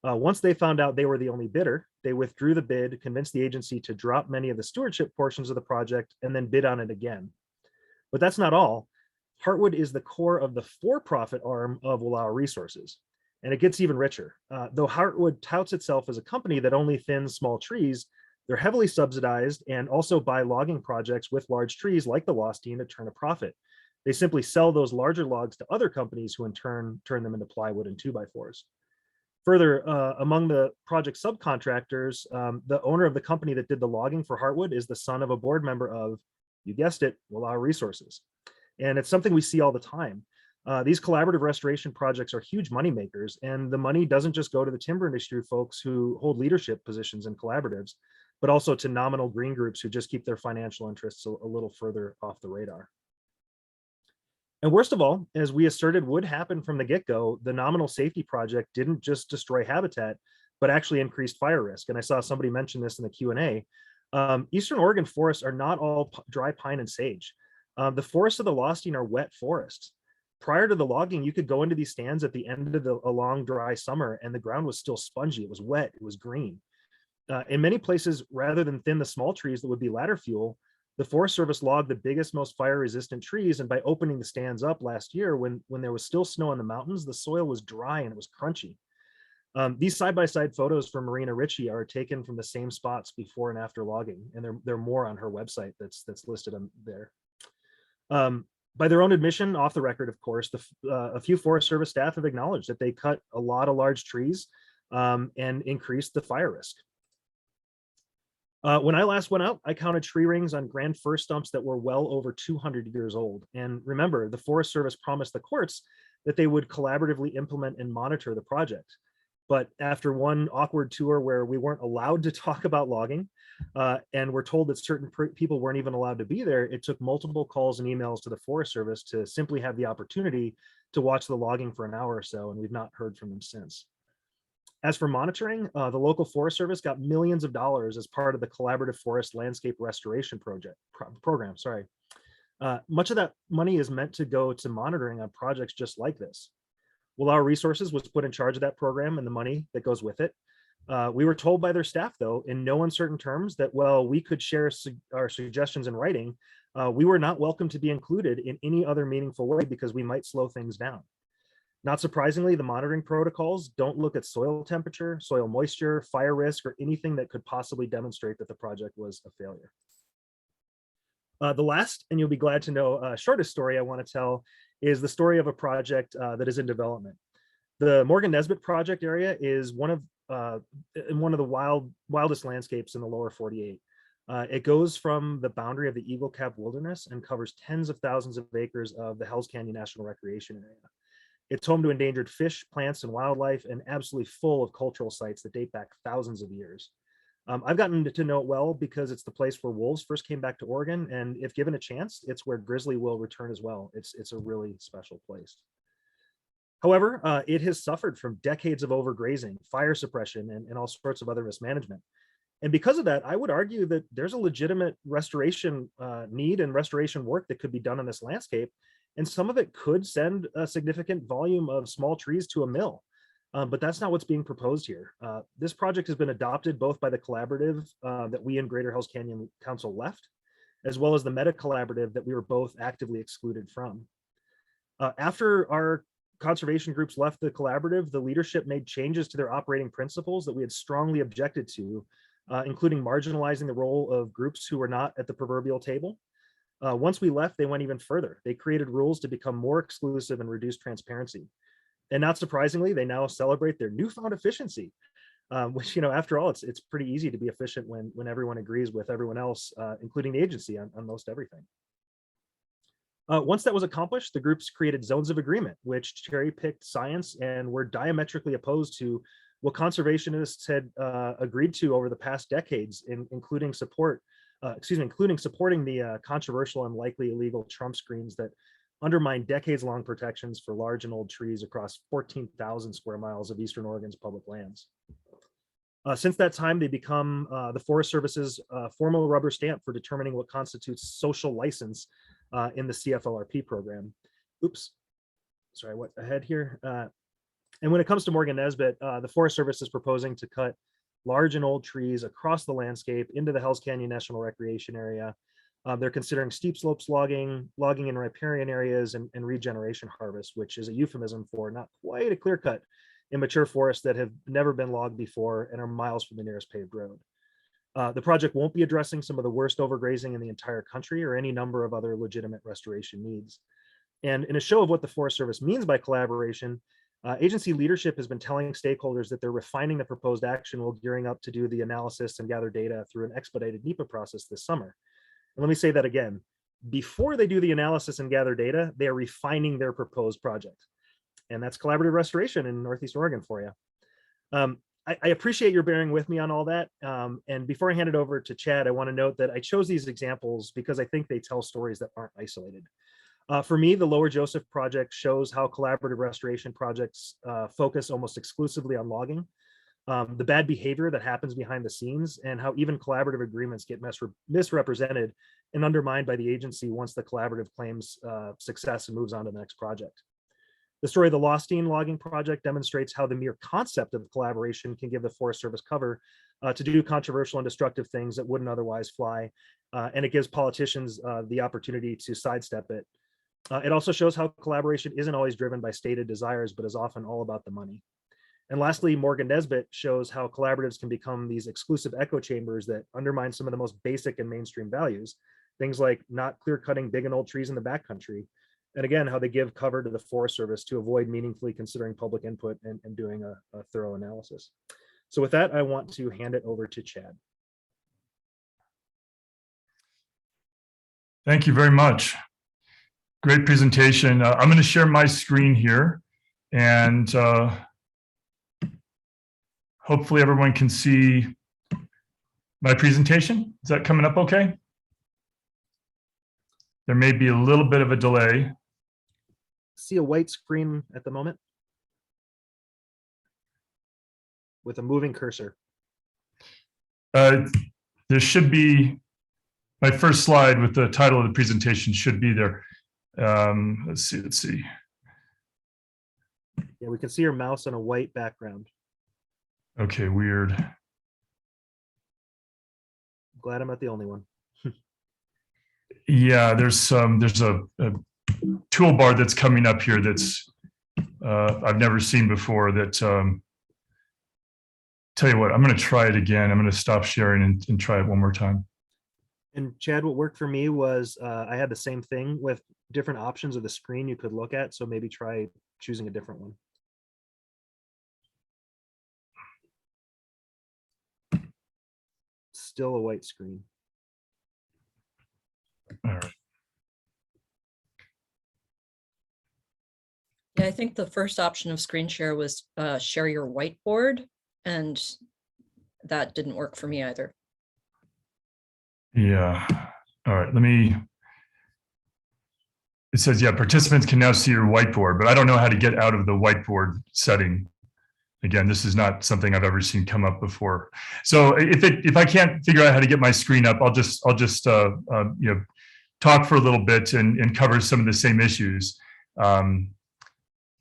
Once they found out they were the only bidder, they withdrew the bid, convinced the agency to drop many of the stewardship portions of the project, and then bid on it again. But that's not all. Heartwood is the core of the for-profit arm of Wallowa Resources, and it gets even richer. Though Heartwood touts itself as a company that only thins small trees, they're heavily subsidized and also buy logging projects with large trees like the Lostine to turn a profit. They simply sell those larger logs to other companies who in turn turn them into plywood and 2x4s. Further, among the project subcontractors, the owner of the company that did the logging for Heartwood is the son of a board member of, you guessed it, Wallowa Resources. And it's something we see all the time. These collaborative restoration projects are huge money makers, and the money doesn't just go to the timber industry folks who hold leadership positions in collaboratives, but also to nominal green groups who just keep their financial interests a little further off the radar. And worst of all, as we asserted would happen from the get-go, the nominal safety project didn't just destroy habitat, but actually increased fire risk. And I saw somebody mention this in the Q&A. Eastern Oregon forests are not all dry pine and sage. The forests of the Lostine are wet forests. Prior to the logging, you could go into these stands at the end of a long dry summer and the ground was still spongy. It was wet, it was green. In many places, rather than thin the small trees that would be ladder fuel, the Forest Service logged the biggest, most fire-resistant trees. And by opening the stands up last year, when there was still snow in the mountains, the soil was dry and it was crunchy. These side-by-side photos from Marina Ritchie are taken from the same spots before and after logging, and there are more on her website that's listed on there. By their own admission, off the record, of course, a few Forest Service staff have acknowledged that they cut a lot of large trees and increased the fire risk. When I last went out, I counted tree rings on grand fir stumps that were well over 200 years old. And remember, the Forest Service promised the courts that they would collaboratively implement and monitor the project. But after one awkward tour where we weren't allowed to talk about logging, and we're told that certain people weren't even allowed to be there, it took multiple calls and emails to the Forest Service to simply have the opportunity to watch the logging for an hour or so, and we've not heard from them since. As for monitoring, the local Forest Service got millions of dollars as part of the Collaborative Forest Landscape Restoration program. Much of that money is meant to go to monitoring on projects just like this. Well, our resources was put in charge of that program and the money that goes with it. We were told by their staff, though, in no uncertain terms, that while we could share our suggestions in writing, we were not welcome to be included in any other meaningful way because we might slow things down. Not surprisingly, the monitoring protocols don't look at soil temperature, soil moisture, fire risk, or anything that could possibly demonstrate that the project was a failure. The last, and you'll be glad to know, shortest story I want to tell is the story of a project that is in development. The Morgan Nesbitt project area is one of the wildest landscapes in the lower 48. It goes from the boundary of the Eagle Cap Wilderness and covers tens of thousands of acres of the Hells Canyon National Recreation Area. It's home to endangered fish, plants, and wildlife, and absolutely full of cultural sites that date back thousands of years. I've gotten to know it well because it's the place where wolves first came back to Oregon, and if given a chance, it's where grizzly will return as well. It's a really special place. However, it has suffered from decades of overgrazing, fire suppression, and all sorts of other mismanagement. And because of that, I would argue that there's a legitimate restoration need and restoration work that could be done on this landscape. And some of it could send a significant volume of small trees to a mill. But that's not what's being proposed here. This project has been adopted both by the collaborative that we in Greater Hells Canyon Council left, as well as the Meta Collaborative that we were both actively excluded from. After our conservation groups left the collaborative, the leadership made changes to their operating principles that we had strongly objected to, including marginalizing the role of groups who were not at the proverbial table. Once we left, they went even further. They created rules to become more exclusive and reduce transparency. And not surprisingly, they now celebrate their newfound efficiency, which, after all, it's pretty easy to be efficient when everyone agrees with everyone else, including the agency on most everything. Once that was accomplished, the groups created zones of agreement, which cherry-picked science and were diametrically opposed to what conservationists had agreed to over the past decades, including supporting the controversial and likely illegal Trump screens that undermine decades-long protections for large and old trees across 14,000 square miles of Eastern Oregon's public lands. Since that time, they become the Forest Service's formal rubber stamp for determining what constitutes social license in the CFLRP program. Oops, sorry, what ahead here? And when it comes to Morgan Nesbitt, the Forest Service is proposing to cut large and old trees across the landscape into the Hells Canyon National Recreation Area. They're considering steep slopes logging in riparian areas, and regeneration harvest, which is a euphemism for not quite a clear cut in mature forests that have never been logged before and are miles from the nearest paved road. The project won't be addressing some of the worst overgrazing in the entire country or any number of other legitimate restoration needs. And in a show of what the Forest Service means by collaboration, agency leadership has been telling stakeholders that they're refining the proposed action while gearing up to do the analysis and gather data through an expedited NEPA process this summer. And let me say that again, before they do the analysis and gather data, they are refining their proposed project. And that's collaborative restoration in Northeast Oregon for you. I appreciate your bearing with me on all that. And before I hand it over to Chad, I want to note that I chose these examples because I think they tell stories that aren't isolated. For me, the Lower Joseph project shows how collaborative restoration projects focus almost exclusively on logging, the bad behavior that happens behind the scenes, and how even collaborative agreements get misrepresented and undermined by the agency once the collaborative claims success and moves on to the next project. The story of the Lostine logging project demonstrates how the mere concept of collaboration can give the Forest Service cover to do controversial and destructive things that wouldn't otherwise fly. And it gives politicians the opportunity to sidestep it. It also shows how collaboration isn't always driven by stated desires, but is often all about the money. And lastly, Morgan Nesbitt shows how collaboratives can become these exclusive echo chambers that undermine some of the most basic and mainstream values, things like not clear cutting big and old trees in the backcountry. And again, how they give cover to the Forest Service to avoid meaningfully considering public input and doing a thorough analysis. So with that, I want to hand it over to Chad. Thank you very much. Great presentation. I'm going to share my screen here, and hopefully everyone can see my presentation. Is that coming up okay? There may be a little bit of a delay. See a white screen at the moment with a moving cursor. There should be, my first slide with the title of the presentation should be there. Let's see. Yeah, we can see your mouse on a white background. Okay, weird. Glad I'm not the only one. Yeah, there's a toolbar that's coming up here that's I've never seen before. That tell you what, I'm going to try it again. I'm going to stop sharing and try it one more time. And Chad, what worked for me was I had the same thing with different options of the screen you could look at. So maybe try choosing a different one. Still a white screen. All right. Yeah, I think the first option of screen share was share your whiteboard, and that didn't work for me either. Yeah. All right. Let me. It says, yeah, participants can now see your whiteboard, but I don't know how to get out of the whiteboard setting. Again, this is not something I've ever seen come up before. So if I can't figure out how to get my screen up, I'll just talk for a little bit and cover some of the same issues.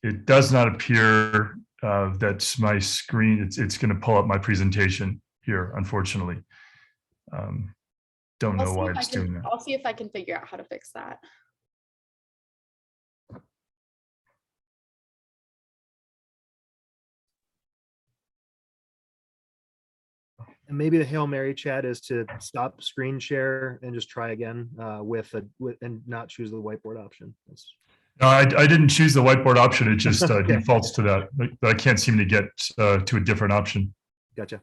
It does not appear that my screen, it's going to pull up my presentation here, unfortunately. Don't know why it's doing that. I'll see if I can figure out how to fix that. And maybe the Hail Mary, Chad, is to stop screen share and just try again and not choose the whiteboard option. No, I didn't choose the whiteboard option. It just defaults to that. But I can't seem to get to a different option. Gotcha.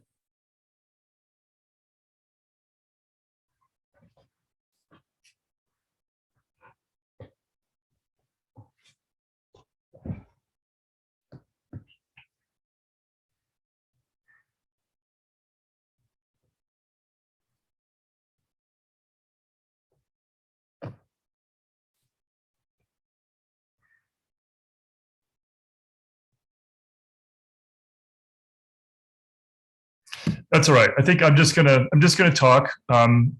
That's all right. I think I'm just gonna talk, and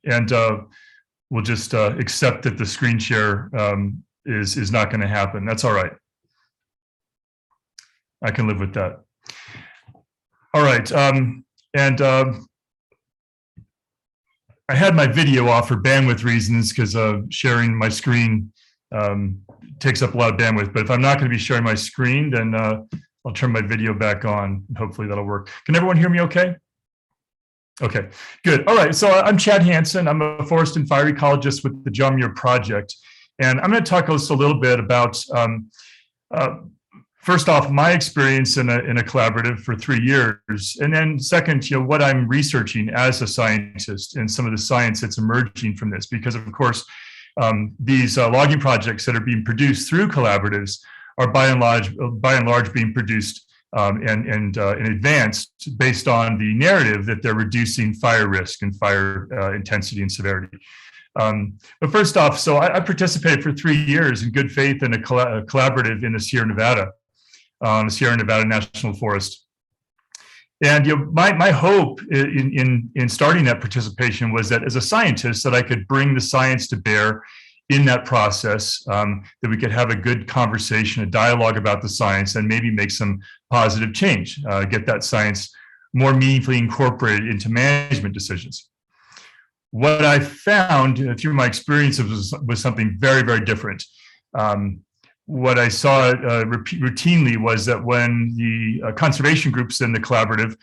we'll just accept that the screen share is not going to happen. That's all right. I can live with that. All right, I had my video off for bandwidth reasons because sharing my screen takes up a lot of bandwidth. But if I'm not going to be sharing my screen, then I'll turn my video back on. Hopefully that'll work. Can everyone hear me okay? Okay, good. All right, so I'm Chad Hansen. I'm a forest and fire ecologist with the John Muir Project. And I'm going to talk just a little bit about, first off, my experience in a collaborative for 3 years. And then second, what I'm researching as a scientist and some of the science that's emerging from this. Because of course, these logging projects that are being produced through collaboratives are by and large being produced and in advance based on the narrative that they're reducing fire risk and fire intensity and severity. But first off, so I participated for 3 years in good faith in a collaborative in the Sierra Nevada, the Sierra Nevada National Forest. And my hope in starting that participation was that as a scientist, that I could bring the science to bear in that process, that we could have a good conversation, a dialogue about the science, and maybe make some positive change, get that science more meaningfully incorporated into management decisions. What I found through my experiences was something very, very different. What I saw routinely was that when the conservation groups in the collaborative,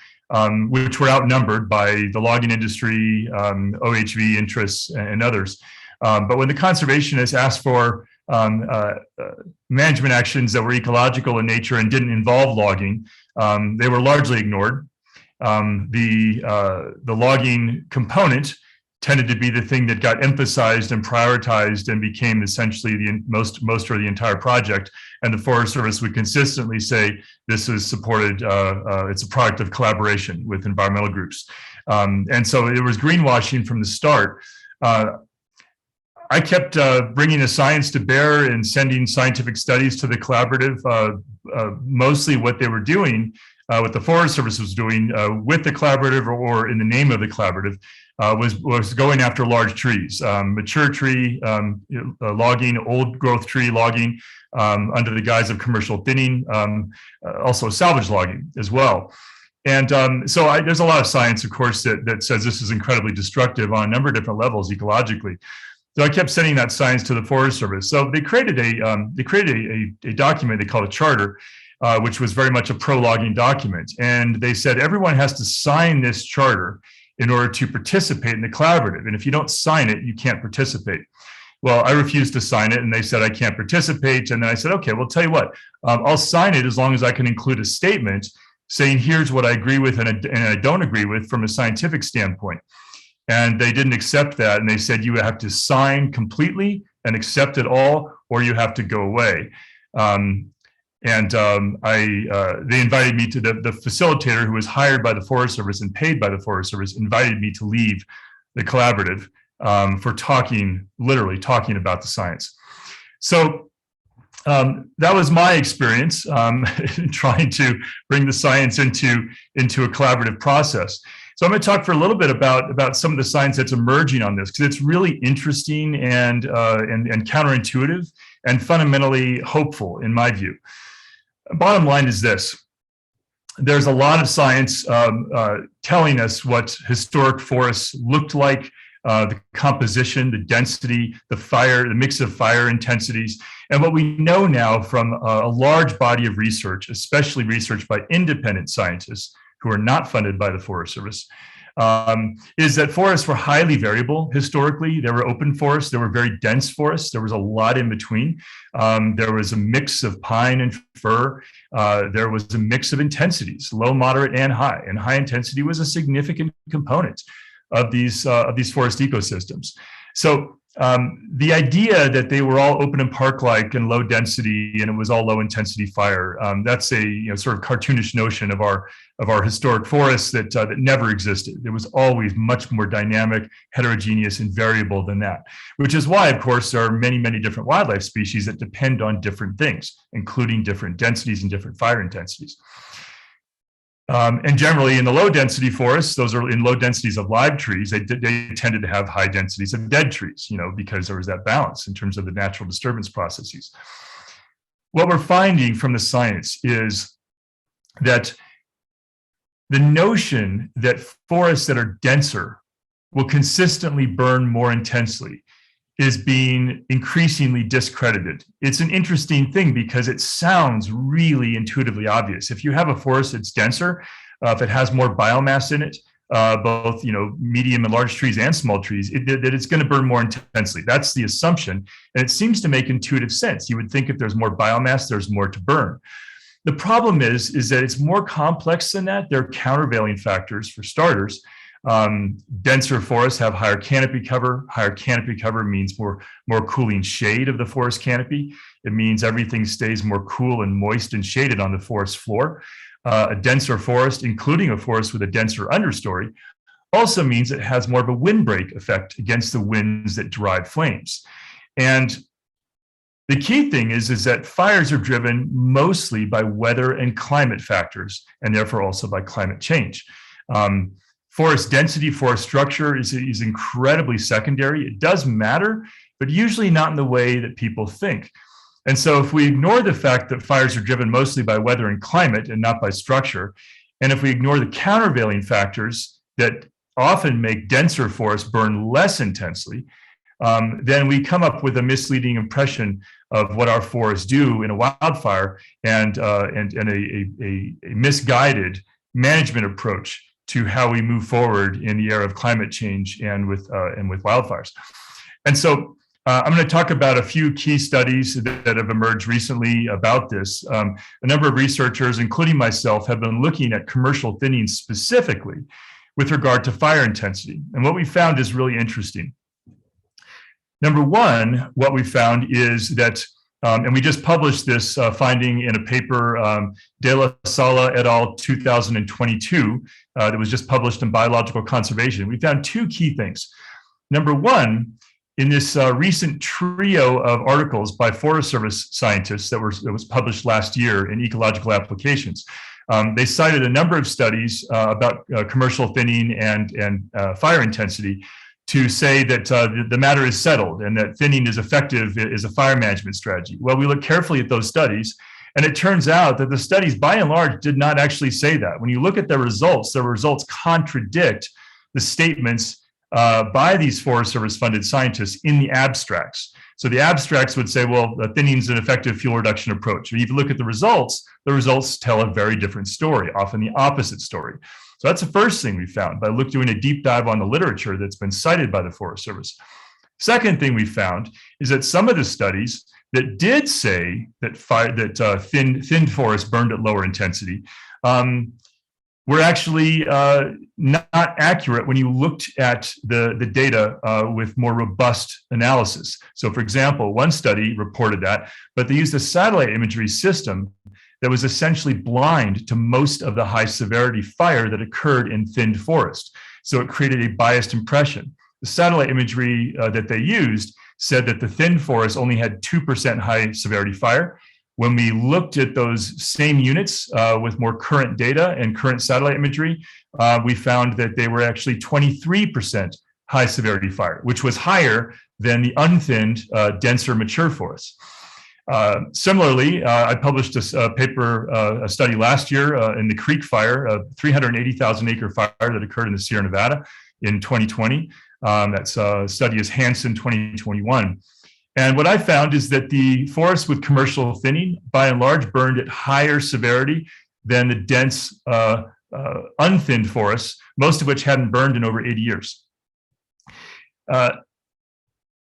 which were outnumbered by the logging industry, OHV interests, and others, but when the conservationists asked for management actions that were ecological in nature and didn't involve logging, they were largely ignored. The logging component tended to be the thing that got emphasized and prioritized and became essentially the most or the entire project. And the Forest Service would consistently say, this is supported, it's a product of collaboration with environmental groups. And so it was greenwashing from the start. I kept bringing the science to bear and sending scientific studies to the collaborative. Mostly what they were doing, what the Forest Service was doing with the collaborative or in the name of the collaborative, was going after large trees, mature tree logging, old growth tree logging under the guise of commercial thinning, also salvage logging as well. And so there's a lot of science, of course, that says this is incredibly destructive on a number of different levels ecologically. So I kept sending that science to the Forest Service. So they created a document they called a charter, which was very much a pro-logging document. And they said everyone has to sign this charter in order to participate in the collaborative. And if you don't sign it, you can't participate. Well, I refused to sign it and they said I can't participate. And then I said, okay, well, tell you what, I'll sign it as long as I can include a statement saying here's what I agree with and I don't agree with from a scientific standpoint. And they didn't accept that. And they said, you have to sign completely and accept it all, or you have to go away. They invited me to the facilitator who was hired by the Forest Service and paid by the Forest Service, invited me to leave the collaborative for literally talking about the science. So that was my experience trying to bring the science into a collaborative process. So I'm going to talk for a little bit about some of the science that's emerging on this, because it's really interesting and counterintuitive and fundamentally hopeful in my view. Bottom line is this: there's a lot of science telling us what historic forests looked like, the composition, the density, the mix of fire intensities. And what we know now from a large body of research, especially research by independent scientists who are not funded by the Forest Service, is that forests were highly variable historically. There were open forests, there were very dense forests, there was a lot in between. There was a mix of pine and fir. There was a mix of intensities, low, moderate, and high. And high intensity was a significant component of these forest ecosystems. So the idea that they were all open and park-like and low density and it was all low intensity fire, that's a sort of cartoonish notion of our historic forests that never existed. It was always much more dynamic, heterogeneous, and variable than that, which is why, of course, there are many, many different wildlife species that depend on different things, including different densities and different fire intensities. And generally in the low density forests, those are in low densities of live trees, they tended to have high densities of dead trees, because there was that balance in terms of the natural disturbance processes. What we're finding from the science is that the notion that forests that are denser will consistently burn more intensely is being increasingly discredited. It's an interesting thing because it sounds really intuitively obvious. If you have a forest that's denser, if it has more biomass in it, both medium and large trees and small trees, that it's going to burn more intensely. That's the assumption, and it seems to make intuitive sense. You would think if there's more biomass, there's more to burn. The problem is that it's more complex than that. There are countervailing factors, for starters. Denser forests have higher canopy cover. Higher canopy cover means more cooling shade of the forest canopy. It means everything stays more cool and moist and shaded on the forest floor. A denser forest, including a forest with a denser understory, also means it has more of a windbreak effect against the winds that drive flames. And the key thing is that fires are driven mostly by weather and climate factors, and therefore also by climate change. Forest density, forest structure is incredibly secondary. It does matter, but usually not in the way that people think. And so if we ignore the fact that fires are driven mostly by weather and climate and not by structure, and if we ignore the countervailing factors that often make denser forests burn less intensely, then we come up with a misleading impression of what our forests do in a wildfire and a misguided management approach to how we move forward in the era of climate change and with wildfires. And so I'm going to talk about a few key studies that have emerged recently about this. A number of researchers, including myself, have been looking at commercial thinning specifically with regard to fire intensity. And what we found is really interesting. Number one, what we found is that, and we just published this finding in a paper, De La Sala et al. 2022, that was just published in Biological Conservation. We found two key things. Number one, in this recent trio of articles by Forest Service scientists that was published last year in Ecological Applications, they cited a number of studies about commercial thinning and fire intensity to say that the matter is settled and that thinning is effective as a fire management strategy. Well, we looked carefully at those studies, and it turns out that the studies by and large did not actually say that. When you look at the results contradict the statements by these Forest Service funded scientists in the abstracts. So the abstracts would say, well, thinning is an effective fuel reduction approach. But if you look at the results tell a very different story, often the opposite story. So that's the first thing we found by doing a deep dive on the literature that's been cited by the Forest Service. Second thing we found is that some of the studies that did say that thinned forests burned at lower intensity were actually not accurate when you looked at the data with more robust analysis. So for example, one study reported that, but they used a satellite imagery system that was essentially blind to most of the high severity fire that occurred in thinned forest. So it created a biased impression. The satellite imagery that they used said that the thinned forest only had 2% high severity fire. When we looked at those same units with more current data and current satellite imagery, we found that they were actually 23% high severity fire, which was higher than the unthinned, denser mature forests. Similarly, I published a study last year in the Creek Fire, a 380,000 acre fire that occurred in the Sierra Nevada in 2020. Study is Hansen 2021. And what I found is that the forests with commercial thinning, by and large, burned at higher severity than the dense unthinned forests, most of which hadn't burned in over 80 years.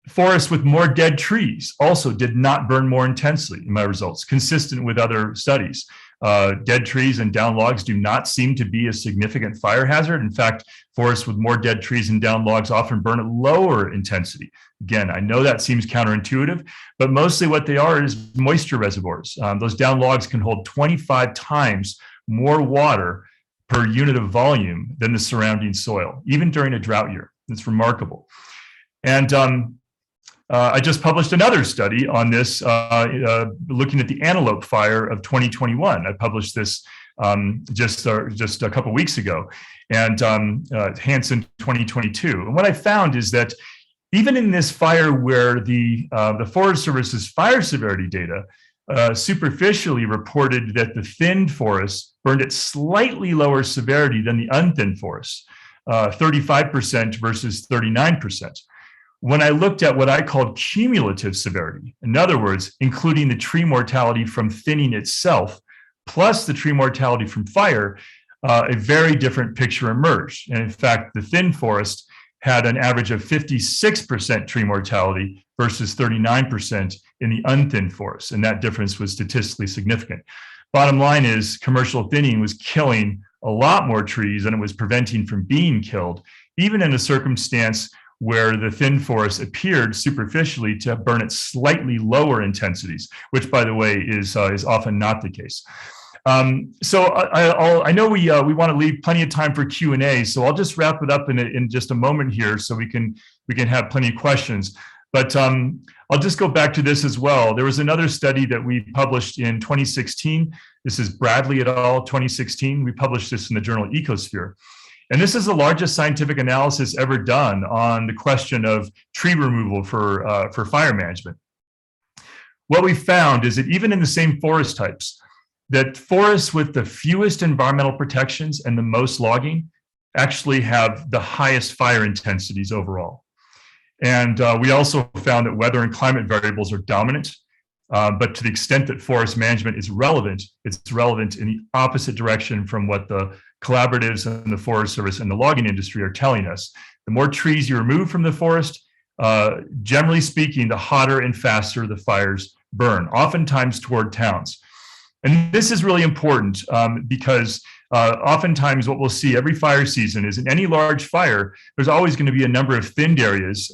Forests with more dead trees also did not burn more intensely in my results, consistent with other studies. Dead trees and down logs do not seem to be a significant fire hazard. In fact, forests with more dead trees and down logs often burn at lower intensity. Again, I know that seems counterintuitive, but mostly what they are is moisture reservoirs. Those down logs can hold 25 times more water per unit of volume than the surrounding soil, even during a drought year. It's remarkable. And I just published another study on this, looking at the antelope fire of 2021. I published this just a couple weeks ago, and Hansen 2022. And what I found is that even in this fire where the Forest Service's fire severity data superficially reported that the thinned forests burned at slightly lower severity than the unthinned forests, 35% versus 39%. When I looked at what I called cumulative severity, in other words, including the tree mortality from thinning itself, plus the tree mortality from fire, a very different picture emerged. And in fact, the thin forest had an average of 56% tree mortality versus 39% in the unthinned forest. And that difference was statistically significant. Bottom line is commercial thinning was killing a lot more trees than it was preventing from being killed, even in a circumstance where the thin forest appeared superficially to burn at slightly lower intensities, which, by the way, is often not the case. So I know we want to leave plenty of time for Q&A, so I'll just wrap it up in just a moment here, so we can have plenty of questions. But I'll just go back to this as well. There was another study that we published in 2016. This is Bradley et al. 2016. We published this in the journal Ecosphere. And this is the largest scientific analysis ever done on the question of tree removal for fire management. What we found is that even in the same forest types, that forests with the fewest environmental protections and the most logging actually have the highest fire intensities overall. And we also found that weather and climate variables are dominant, but to the extent that forest management is relevant, it's relevant in the opposite direction from what the collaboratives and the Forest Service and the logging industry are telling us. The more trees you remove from the forest, generally speaking, the hotter and faster the fires burn, oftentimes toward towns. And this is really important because oftentimes what we'll see every fire season is in any large fire, there's always going to be a number of thinned areas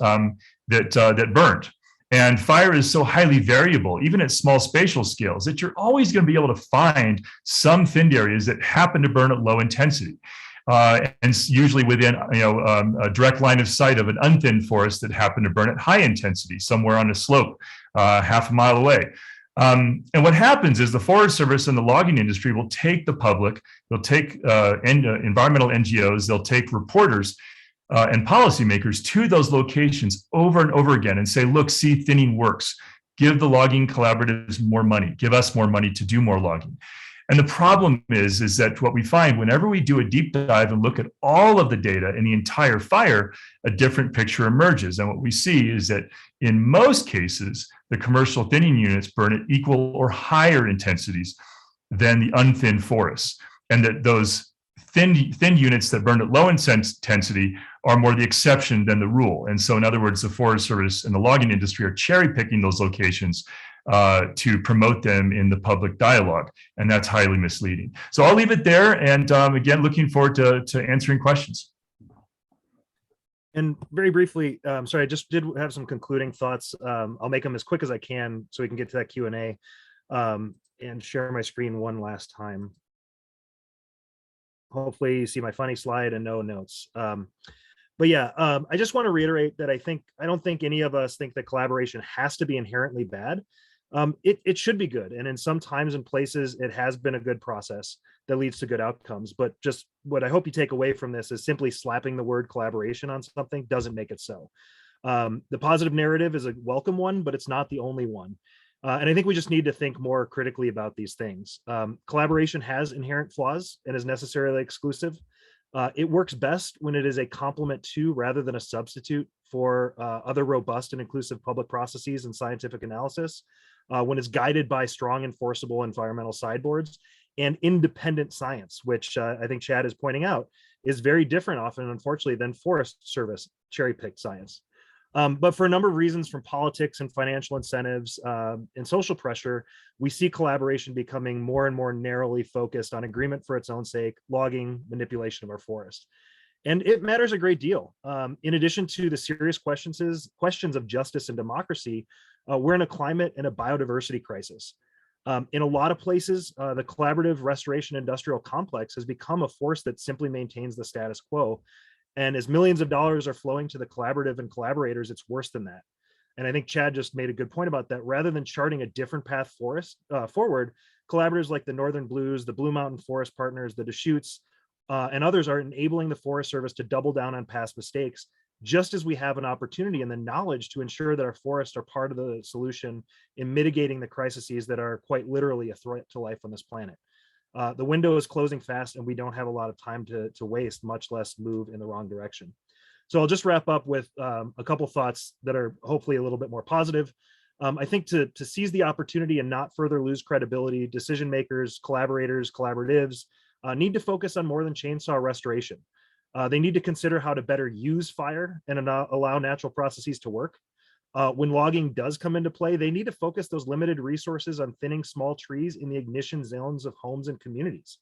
that burned. And fire is so highly variable, even at small spatial scales, that you're always going to be able to find some thinned areas that happen to burn at low intensity. And usually within a direct line of sight of an unthinned forest that happen to burn at high intensity, somewhere on a slope, half a mile away. And what happens is the Forest Service and the logging industry will take the public, they'll take environmental NGOs, they'll take reporters and policymakers to those locations over and over again and say, look, see, thinning works. Give the logging collaboratives more money. Give us more money to do more logging. And the problem is that what we find whenever we do a deep dive and look at all of the data in the entire fire, a different picture emerges. And what we see is that in most cases, the commercial thinning units burn at equal or higher intensities than the unthinned forests. And that those thin units that burn at low intensity are more the exception than the rule. And so in other words, the Forest Service and the logging industry are cherry picking those locations to promote them in the public dialogue. And that's highly misleading. So I'll leave it there. And again, looking forward to answering questions. And very briefly, sorry, I just did have some concluding thoughts. I'll make them as quick as I can so we can get to that Q&A and share my screen one last time. Hopefully you see my funny slide and no notes. But yeah, I just want to reiterate that I don't think any of us think that collaboration has to be inherently bad. It should be good. And in some times and places, it has been a good process that leads to good outcomes. But just what I hope you take away from this is simply slapping the word collaboration on something doesn't make it so. The positive narrative is a welcome one, but it's not the only one. And I think we just need to think more critically about these things. Collaboration has inherent flaws and is necessarily exclusive. It works best when it is a complement to rather than a substitute for other robust and inclusive public processes and scientific analysis, when it's guided by strong enforceable environmental sideboards and independent science, which I think Chad is pointing out is very different often, unfortunately, than Forest Service cherry-picked science. But for a number of reasons, from politics and financial incentives and social pressure, we see collaboration becoming more and more narrowly focused on agreement for its own sake, logging, manipulation of our forest. And it matters a great deal. In addition to the serious questions of justice and democracy, we're in a climate and a biodiversity crisis. In a lot of places, the collaborative restoration industrial complex has become a force that simply maintains the status quo. And as millions of dollars are flowing to the collaborative and collaborators, it's worse than that. And I think Chad just made a good point about that. Rather than charting a different path forward, collaborators like the Northern Blues, the Blue Mountain Forest Partners, the Deschutes, and others are enabling the Forest Service to double down on past mistakes, just as we have an opportunity and the knowledge to ensure that our forests are part of the solution in mitigating the crises that are quite literally a threat to life on this planet. The window is closing fast and we don't have a lot of time to waste, much less move in the wrong direction. So I'll just wrap up with a couple thoughts that are hopefully a little bit more positive. I think to seize the opportunity and not further lose credibility, decision makers, collaborators, collaboratives need to focus on more than chainsaw restoration. They need to consider how to better use fire and allow natural processes to work. When logging does come into play, they need to focus those limited resources on thinning small trees in the ignition zones of homes and communities.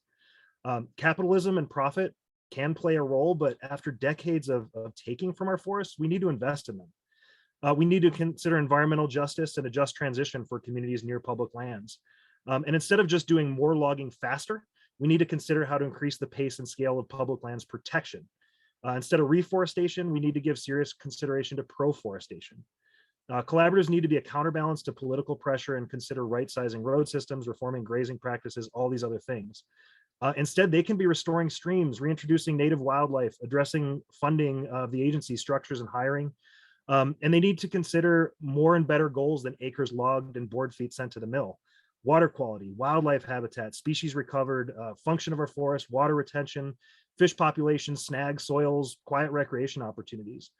Capitalism and profit can play a role, but after decades of taking from our forests, we need to invest in them. We need to consider environmental justice and a just transition for communities near public lands. And instead of just doing more logging faster, we need to consider how to increase the pace and scale of public lands protection. Instead of reforestation, we need to give serious consideration to proforestation. Collaboratives need to be a counterbalance to political pressure and consider right-sizing road systems, reforming grazing practices, all these other things. Instead, they can be restoring streams, reintroducing native wildlife, addressing funding of the agency structures and hiring. And they need to consider more and better goals than acres logged and board feet sent to the mill. Water quality, wildlife habitat, species recovered, function of our forest, water retention, fish populations, snags, soils, quiet recreation opportunities.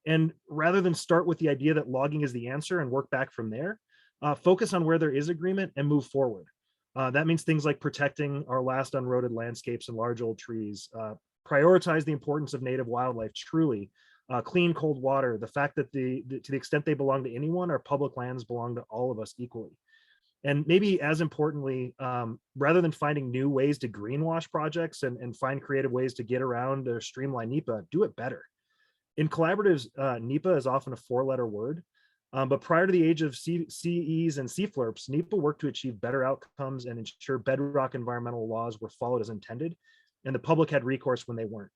And rather than start with the idea that logging is the answer and work back from there, focus on where there is agreement and move forward. That means things like protecting our last unroaded landscapes and large old trees, prioritize the importance of native wildlife, truly, clean, cold water, the fact that to the extent they belong to anyone, our public lands belong to all of us equally. And maybe as importantly, rather than finding new ways to greenwash projects and find creative ways to get around or streamline NEPA, do it better. In collaboratives, NEPA is often a four-letter word, but prior to the age of CEs and CFLRPs, NEPA worked to achieve better outcomes and ensure bedrock environmental laws were followed as intended, and the public had recourse when they weren't.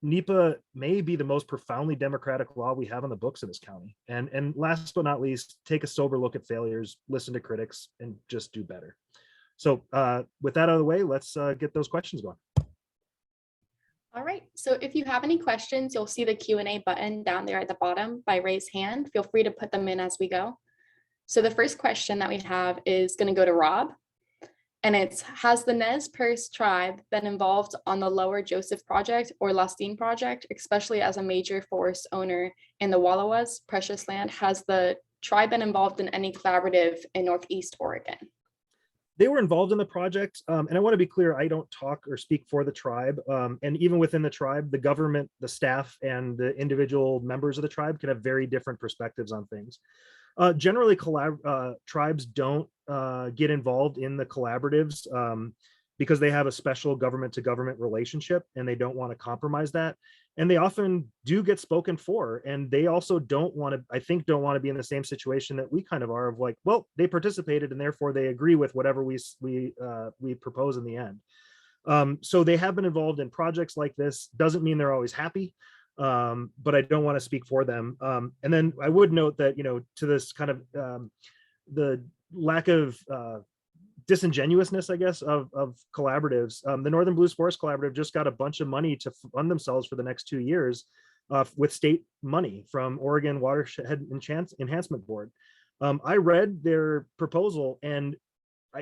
NEPA may be the most profoundly democratic law we have on the books in this county. And last but not least, take a sober look at failures, listen to critics, and just do better. So with that out of the way, let's get those questions going. All right, so if you have any questions, you'll see the Q&A button down there at the bottom by raise hand. Feel free to put them in as we go. So the first question that we have is going to go to Rob. And it's, has the Nez Perce tribe been involved on the Lower Joseph project or Lastine project, especially as a major forest owner in the Wallowas precious land? Has the tribe been involved in any collaborative in Northeast Oregon? They were involved in the project. And I want to be clear, I don't talk or speak for the tribe. And even within the tribe, the government, the staff, and the individual members of the tribe can have very different perspectives on things. Generally, tribes don't get involved in the collaboratives because they have a special government to government relationship and they don't want to compromise that. And they often do get spoken for. And they also don't want to, I think, don't want to be in the same situation that we kind of are of like, well, they participated and therefore they agree with whatever we propose in the end. So they have been involved in projects like this. Doesn't mean they're always happy. But I don't want to speak for them. And then I would note that, you know, to this kind of the lack of disingenuousness, I guess, of collaboratives, the Northern Blues Forest Collaborative just got a bunch of money to fund themselves for the next 2 years with state money from Oregon Watershed Enhancement Board. I read their proposal and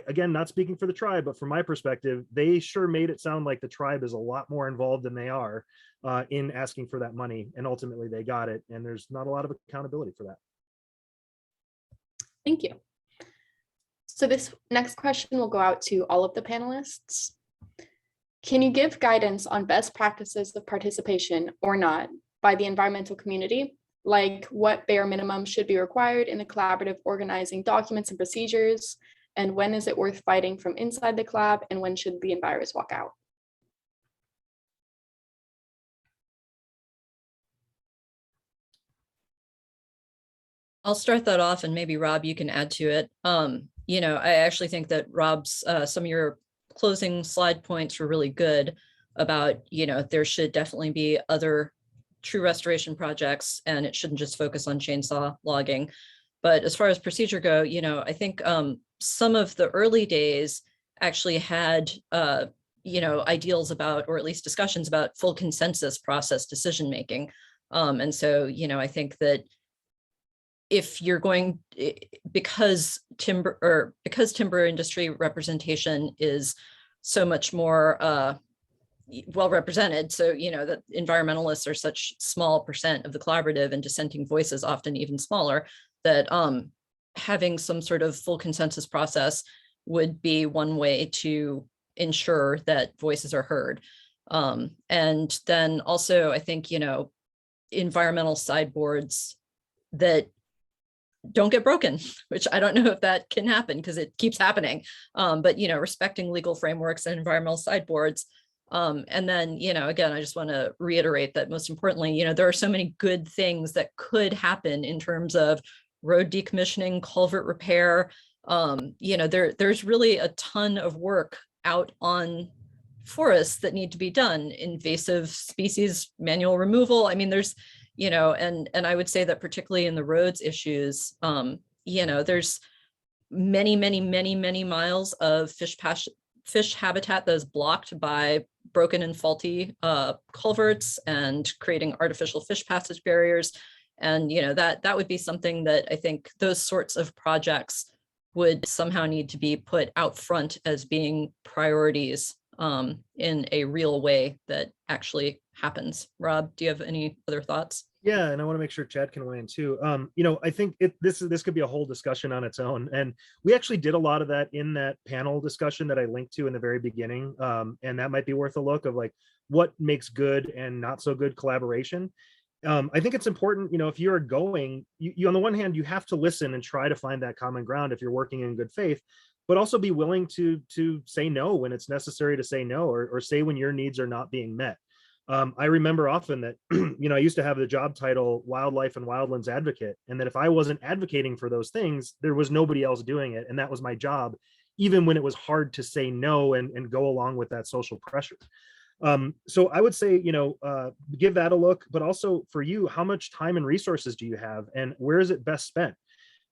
again, not speaking for the tribe, but from my perspective, they sure made it sound like the tribe is a lot more involved than they are in asking for that money. And ultimately they got it. And there's not a lot of accountability for that. Thank you. So this next question will go out to all of the panelists. Can you give guidance on best practices of participation or not by the environmental community? Like what bare minimum should be required in the collaborative organizing documents and procedures? And when is it worth fighting from inside the collab? And when should the environs walk out? I'll start that off and maybe Rob, you can add to it. You know, I actually think that Rob's, some of your closing slide points were really good about, you know, there should definitely be other true restoration projects and it shouldn't just focus on chainsaw logging. But as far as procedure go, you know, I think some of the early days actually had, you know, ideals about, or at least discussions about full consensus process decision-making. And so, you know, I think that if you're going, because timber industry representation is so much more well represented, so you know that environmentalists are such small percent of the collaborative and dissenting voices often even smaller, that having some sort of full consensus process would be one way to ensure that voices are heard. And then also I think, you know, environmental sideboards that don't get broken, which I don't know if that can happen because it keeps happening. But, respecting legal frameworks and environmental sideboards. And then, again, I just want to reiterate that most importantly, there are so many good things that could happen in terms of road decommissioning, culvert repair. There's really a ton of work out on forests that need to be done. Invasive species manual removal. I mean, there's, and I would say that particularly in the roads issues, there's many miles of fish habitat that is blocked by broken and faulty culverts and creating artificial fish passage barriers. And, that would be something that I think those sorts of projects would somehow need to be put out front as being priorities in a real way that actually happens. Rob, do you have any other thoughts? Yeah, and I want to make sure Chad can weigh in too. I think this could be a whole discussion on its own, and we actually did a lot of that in that panel discussion that I linked to in the very beginning, and that might be worth a look of like what makes good and not so good collaboration. I think it's important, if you're going, you on the one hand, you have to listen and try to find that common ground if you're working in good faith, but also be willing to say no when it's necessary to say no, or say when your needs are not being met. I remember often that, I used to have the job title wildlife and wildlands advocate, and that if I wasn't advocating for those things, there was nobody else doing it. And that was my job, even when it was hard to say no and go along with that social pressure. So I would say, give that a look, but also for you, how much time and resources do you have, and where is it best spent?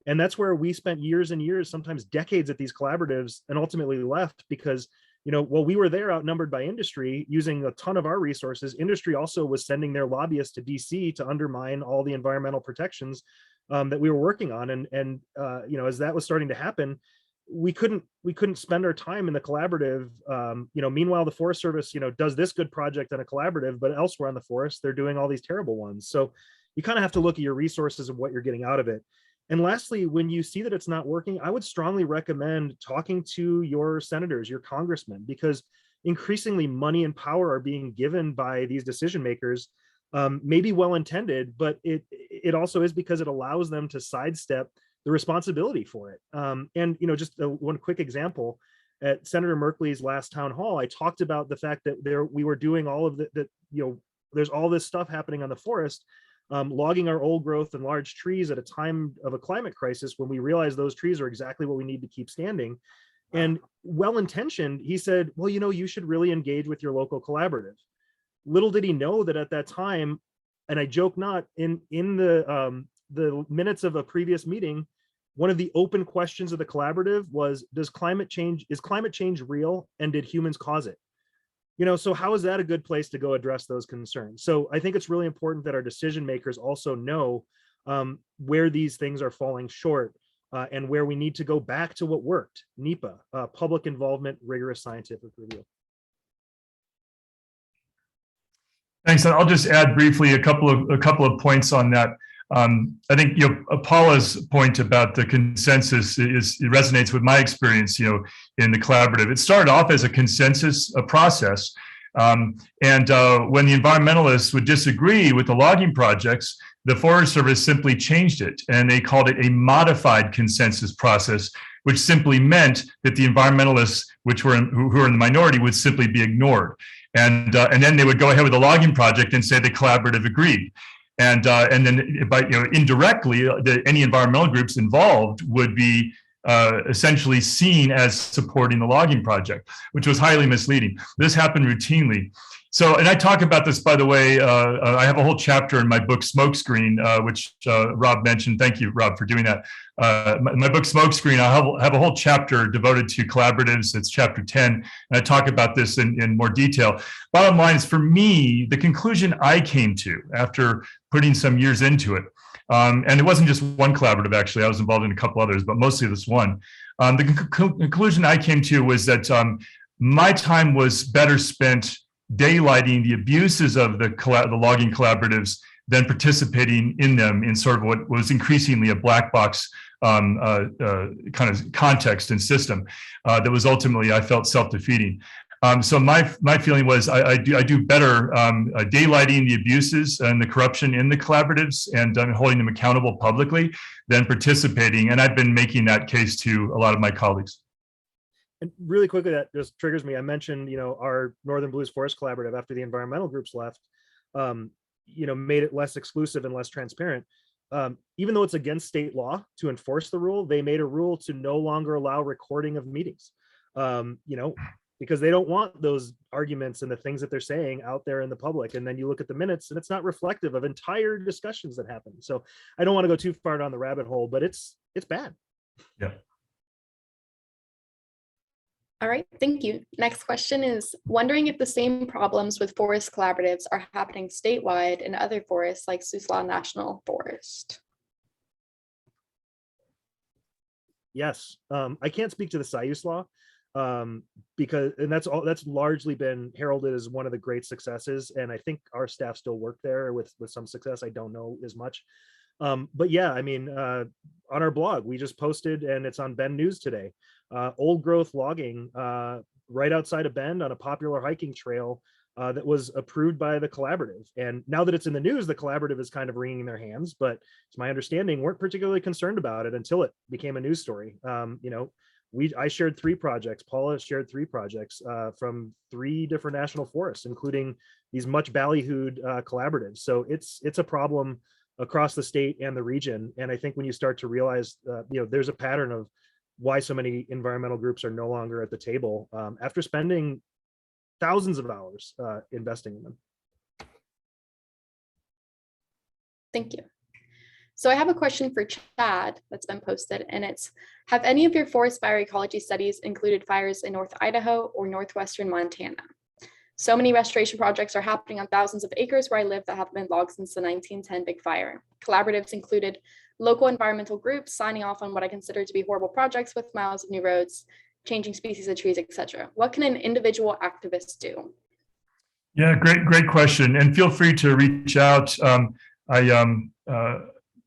And that's where we spent years and years, sometimes decades at these collaboratives, and ultimately left because, while we were there outnumbered by industry, using a ton of our resources, industry also was sending their lobbyists to DC to undermine all the environmental protections that we were working on. And as that was starting to happen, we couldn't spend our time in the collaborative. Meanwhile, the Forest Service, does this good project on a collaborative, but elsewhere on the forest, they're doing all these terrible ones. So you kind of have to look at your resources and what you're getting out of it. And lastly, when you see that it's not working, I would strongly recommend talking to your senators, your congressmen, because increasingly money and power are being given by these decision makers, maybe well-intended, but it also is because it allows them to sidestep the responsibility for it. Just one quick example, at Senator Merkley's last town hall, I talked about the fact that we were doing all of there's all this stuff happening on the forest, logging our old growth and large trees at a time of a climate crisis when we realize those trees are exactly what we need to keep standing. And well-intentioned, he said, well, you should really engage with your local collaborative. Little did he know that at that time, and I joke not, in the minutes of a previous meeting, one of the open questions of the collaborative was, is climate change real, and did humans cause it? So how is that a good place to go address those concerns? So I think it's really important that our decision makers also know where these things are falling short, and where we need to go back to what worked. NEPA, public involvement, rigorous scientific review. Thanks. I'll just add briefly a couple of points on that. I think Paula's point about the consensus it resonates with my experience in the collaborative. It started off as a consensus process, and when the environmentalists would disagree with the logging projects, the Forest Service simply changed it, and they called it a modified consensus process, which simply meant that the environmentalists, who were in the minority, would simply be ignored, and then they would go ahead with the logging project and say the collaborative agreed. And then indirectly, any environmental groups involved would be essentially seen as supporting the logging project, which was highly misleading. This happened routinely. So, and I talk about this, by the way, I have a whole chapter in my book, Smokescreen, which Rob mentioned. Thank you, Rob, for doing that. My book, Smokescreen, I have a whole chapter devoted to collaboratives. It's chapter 10, and I talk about this in more detail. Bottom line is, for me, the conclusion I came to after putting some years into it, and it wasn't just one collaborative, actually, I was involved in a couple others, but mostly this one. The conclusion I came to was that my time was better spent daylighting the abuses of the logging collaboratives than participating in them in sort of what was increasingly a black box kind of context and system that was ultimately, I felt, self-defeating. So my feeling was I do better daylighting the abuses and the corruption in the collaboratives and holding them accountable publicly than participating. And I've been making that case to a lot of my colleagues. And really quickly, that just triggers me. I mentioned, our Northern Blues Forest Collaborative, after the environmental groups left, made it less exclusive and less transparent. Even though it's against state law to enforce the rule, they made a rule to no longer allow recording of meetings, because they don't want those arguments and the things that they're saying out there in the public. And then you look at the minutes and it's not reflective of entire discussions that happen. So I don't want to go too far down the rabbit hole, but it's bad. Yeah. All right, thank you. Next question is wondering if the same problems with forest collaboratives are happening statewide in other forests like Siuslaw National Forest. Yes, I can't speak to the Siuslaw because that's largely been heralded as one of the great successes, and I think our staff still work there with some success. I don't know as much, but yeah, I mean, on our blog we just posted, and it's on Bend News today. Old growth logging right outside of Bend on a popular hiking trail that was approved by the collaborative. And now that it's in the news, the collaborative is kind of wringing their hands, but it's my understanding weren't particularly concerned about it until it became a news story. I shared 3 projects. Paula shared 3 projects from 3 different national forests, including these much ballyhooed collaboratives. So it's a problem across the state and the region. And I think when you start to realize, there's a pattern of why so many environmental groups are no longer at the table after spending thousands of hours investing in them. Thank you. So I have a question for Chad that's been posted, and it's, have any of your forest fire ecology studies included fires in North Idaho or Northwestern Montana? So many restoration projects are happening on thousands of acres where I live that haven't been logged since the 1910 big fire. Collaboratives included local environmental groups signing off on what I consider to be horrible projects with miles of new roads, changing species of trees, etc. What can an individual activist do? Yeah, great question. And feel free to reach out.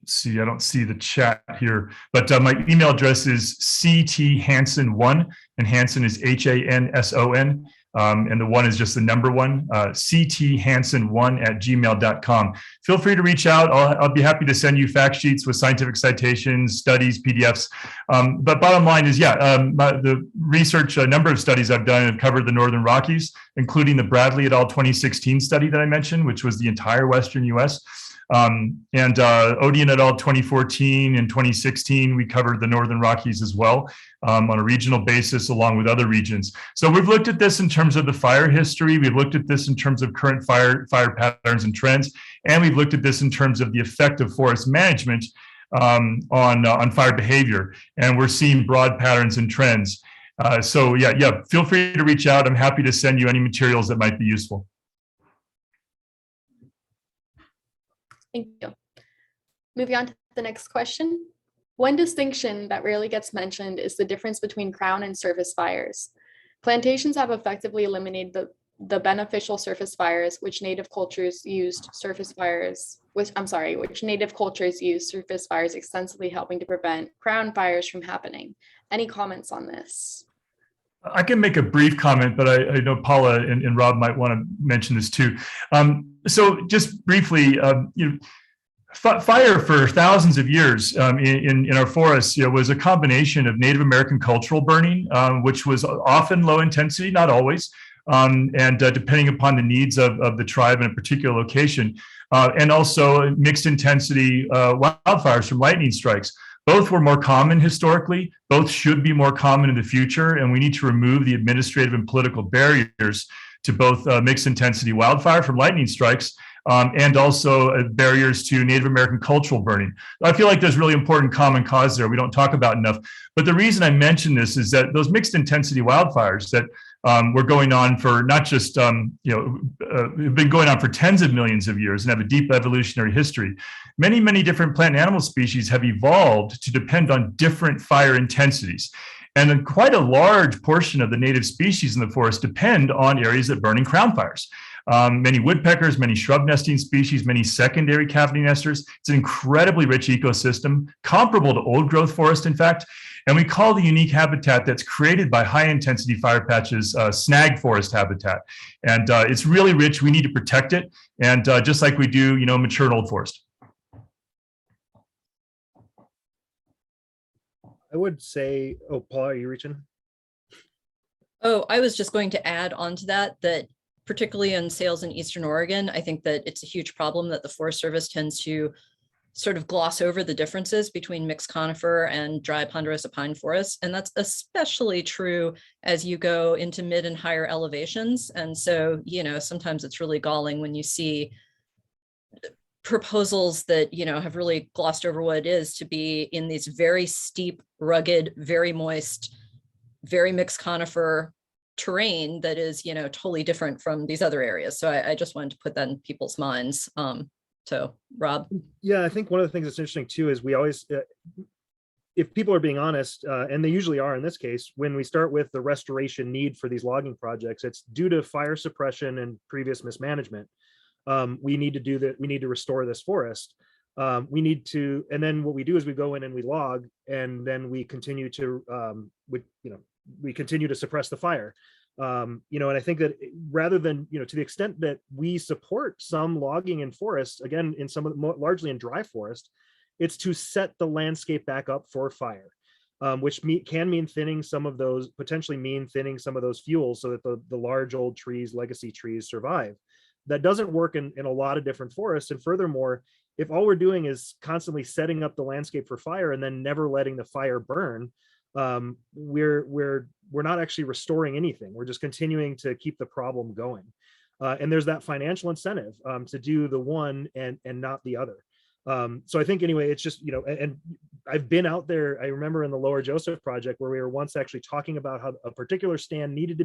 See, I don't see the chat here, but my email address is cthanson1, and Hanson is Hanson. And the 1 is just the number 1, cthanson1@gmail.com. Feel free to reach out. I'll be happy to send you fact sheets with scientific citations, studies, PDFs. But bottom line is, the research, a number of studies I've done have covered the Northern Rockies, including the Bradley et al. 2016 study that I mentioned, which was the entire Western US. And Odian et al. 2014 and 2016, we covered the Northern Rockies as well on a regional basis along with other regions. So we've looked at this in terms of the fire history. We've looked at this in terms of current fire patterns and trends. And we've looked at this in terms of the effect of forest management on fire behavior. And we're seeing broad patterns and trends. So feel free to reach out. I'm happy to send you any materials that might be useful. Thank you. Moving on to the next question. One distinction that rarely gets mentioned is the difference between crown and surface fires. Plantations have effectively eliminated the beneficial surface fires, which native cultures used surface fires, which native cultures use surface fires extensively, helping to prevent crown fires from happening. Any comments on this? I can make a brief comment, but I know Paula and Rob might want to mention this too. So just briefly, fire for thousands of years in our forests was a combination of Native American cultural burning, which was often low intensity, not always, and depending upon the needs of the tribe in a particular location, and also mixed intensity wildfires from lightning strikes. Both were more common historically. Both should be more common in the future, and we need to remove the administrative and political barriers to both mixed intensity wildfire from lightning strikes and also barriers to Native American cultural burning. I feel like there's really important common cause there we don't talk about enough. But the reason I mention this is that those mixed intensity wildfires that were going on for not just, have been going on for tens of millions of years and have a deep evolutionary history. Many, many different plant and animal species have evolved to depend on different fire intensities. And quite a large portion of the native species in the forest depend on areas that burn in crown fires. Many woodpeckers, many shrub nesting species, many secondary cavity nesters. It's an incredibly rich ecosystem, comparable to old growth forest, in fact. And we call the unique habitat that's created by high intensity fire patches snag forest habitat. And it's really rich. We need to protect it. And just like we do, mature and old forest. I would say, oh, Paul, are you reaching? Oh, I was just going to add on to that, that particularly in sales in Eastern Oregon, I think that it's a huge problem that the Forest Service tends to sort of gloss over the differences between mixed conifer and dry ponderosa pine forests. And that's especially true as you go into mid and higher elevations. And so, sometimes it's really galling when you see proposals that, have really glossed over what it is to be in these very steep, rugged, very moist, very mixed conifer terrain that is, totally different from these other areas. So I just wanted to put that in people's minds. So Rob. Yeah, I think one of the things that's interesting too is we always, if people are being honest, and they usually are in this case, when we start with the restoration need for these logging projects, it's due to fire suppression and previous mismanagement. We need to do that. We need to restore this forest. And then what we do is we go in and we log, and then we continue to, we continue to suppress the fire. And I think that rather than, to the extent that we support some logging in forests, again, in some of the largely in dry forest, it's to set the landscape back up for fire, which can mean thinning some of those, potentially mean thinning some of those fuels so that the large old trees, legacy trees survive. That doesn't work in a lot of different forests. And furthermore, if all we're doing is constantly setting up the landscape for fire and then never letting the fire burn, we're not actually restoring anything. We're just continuing to keep the problem going. And there's that financial incentive to do the one and not the other. So I think anyway, it's just, and I've been out there. I remember in the Lower Joseph project where we were once actually talking about how a particular stand needed to be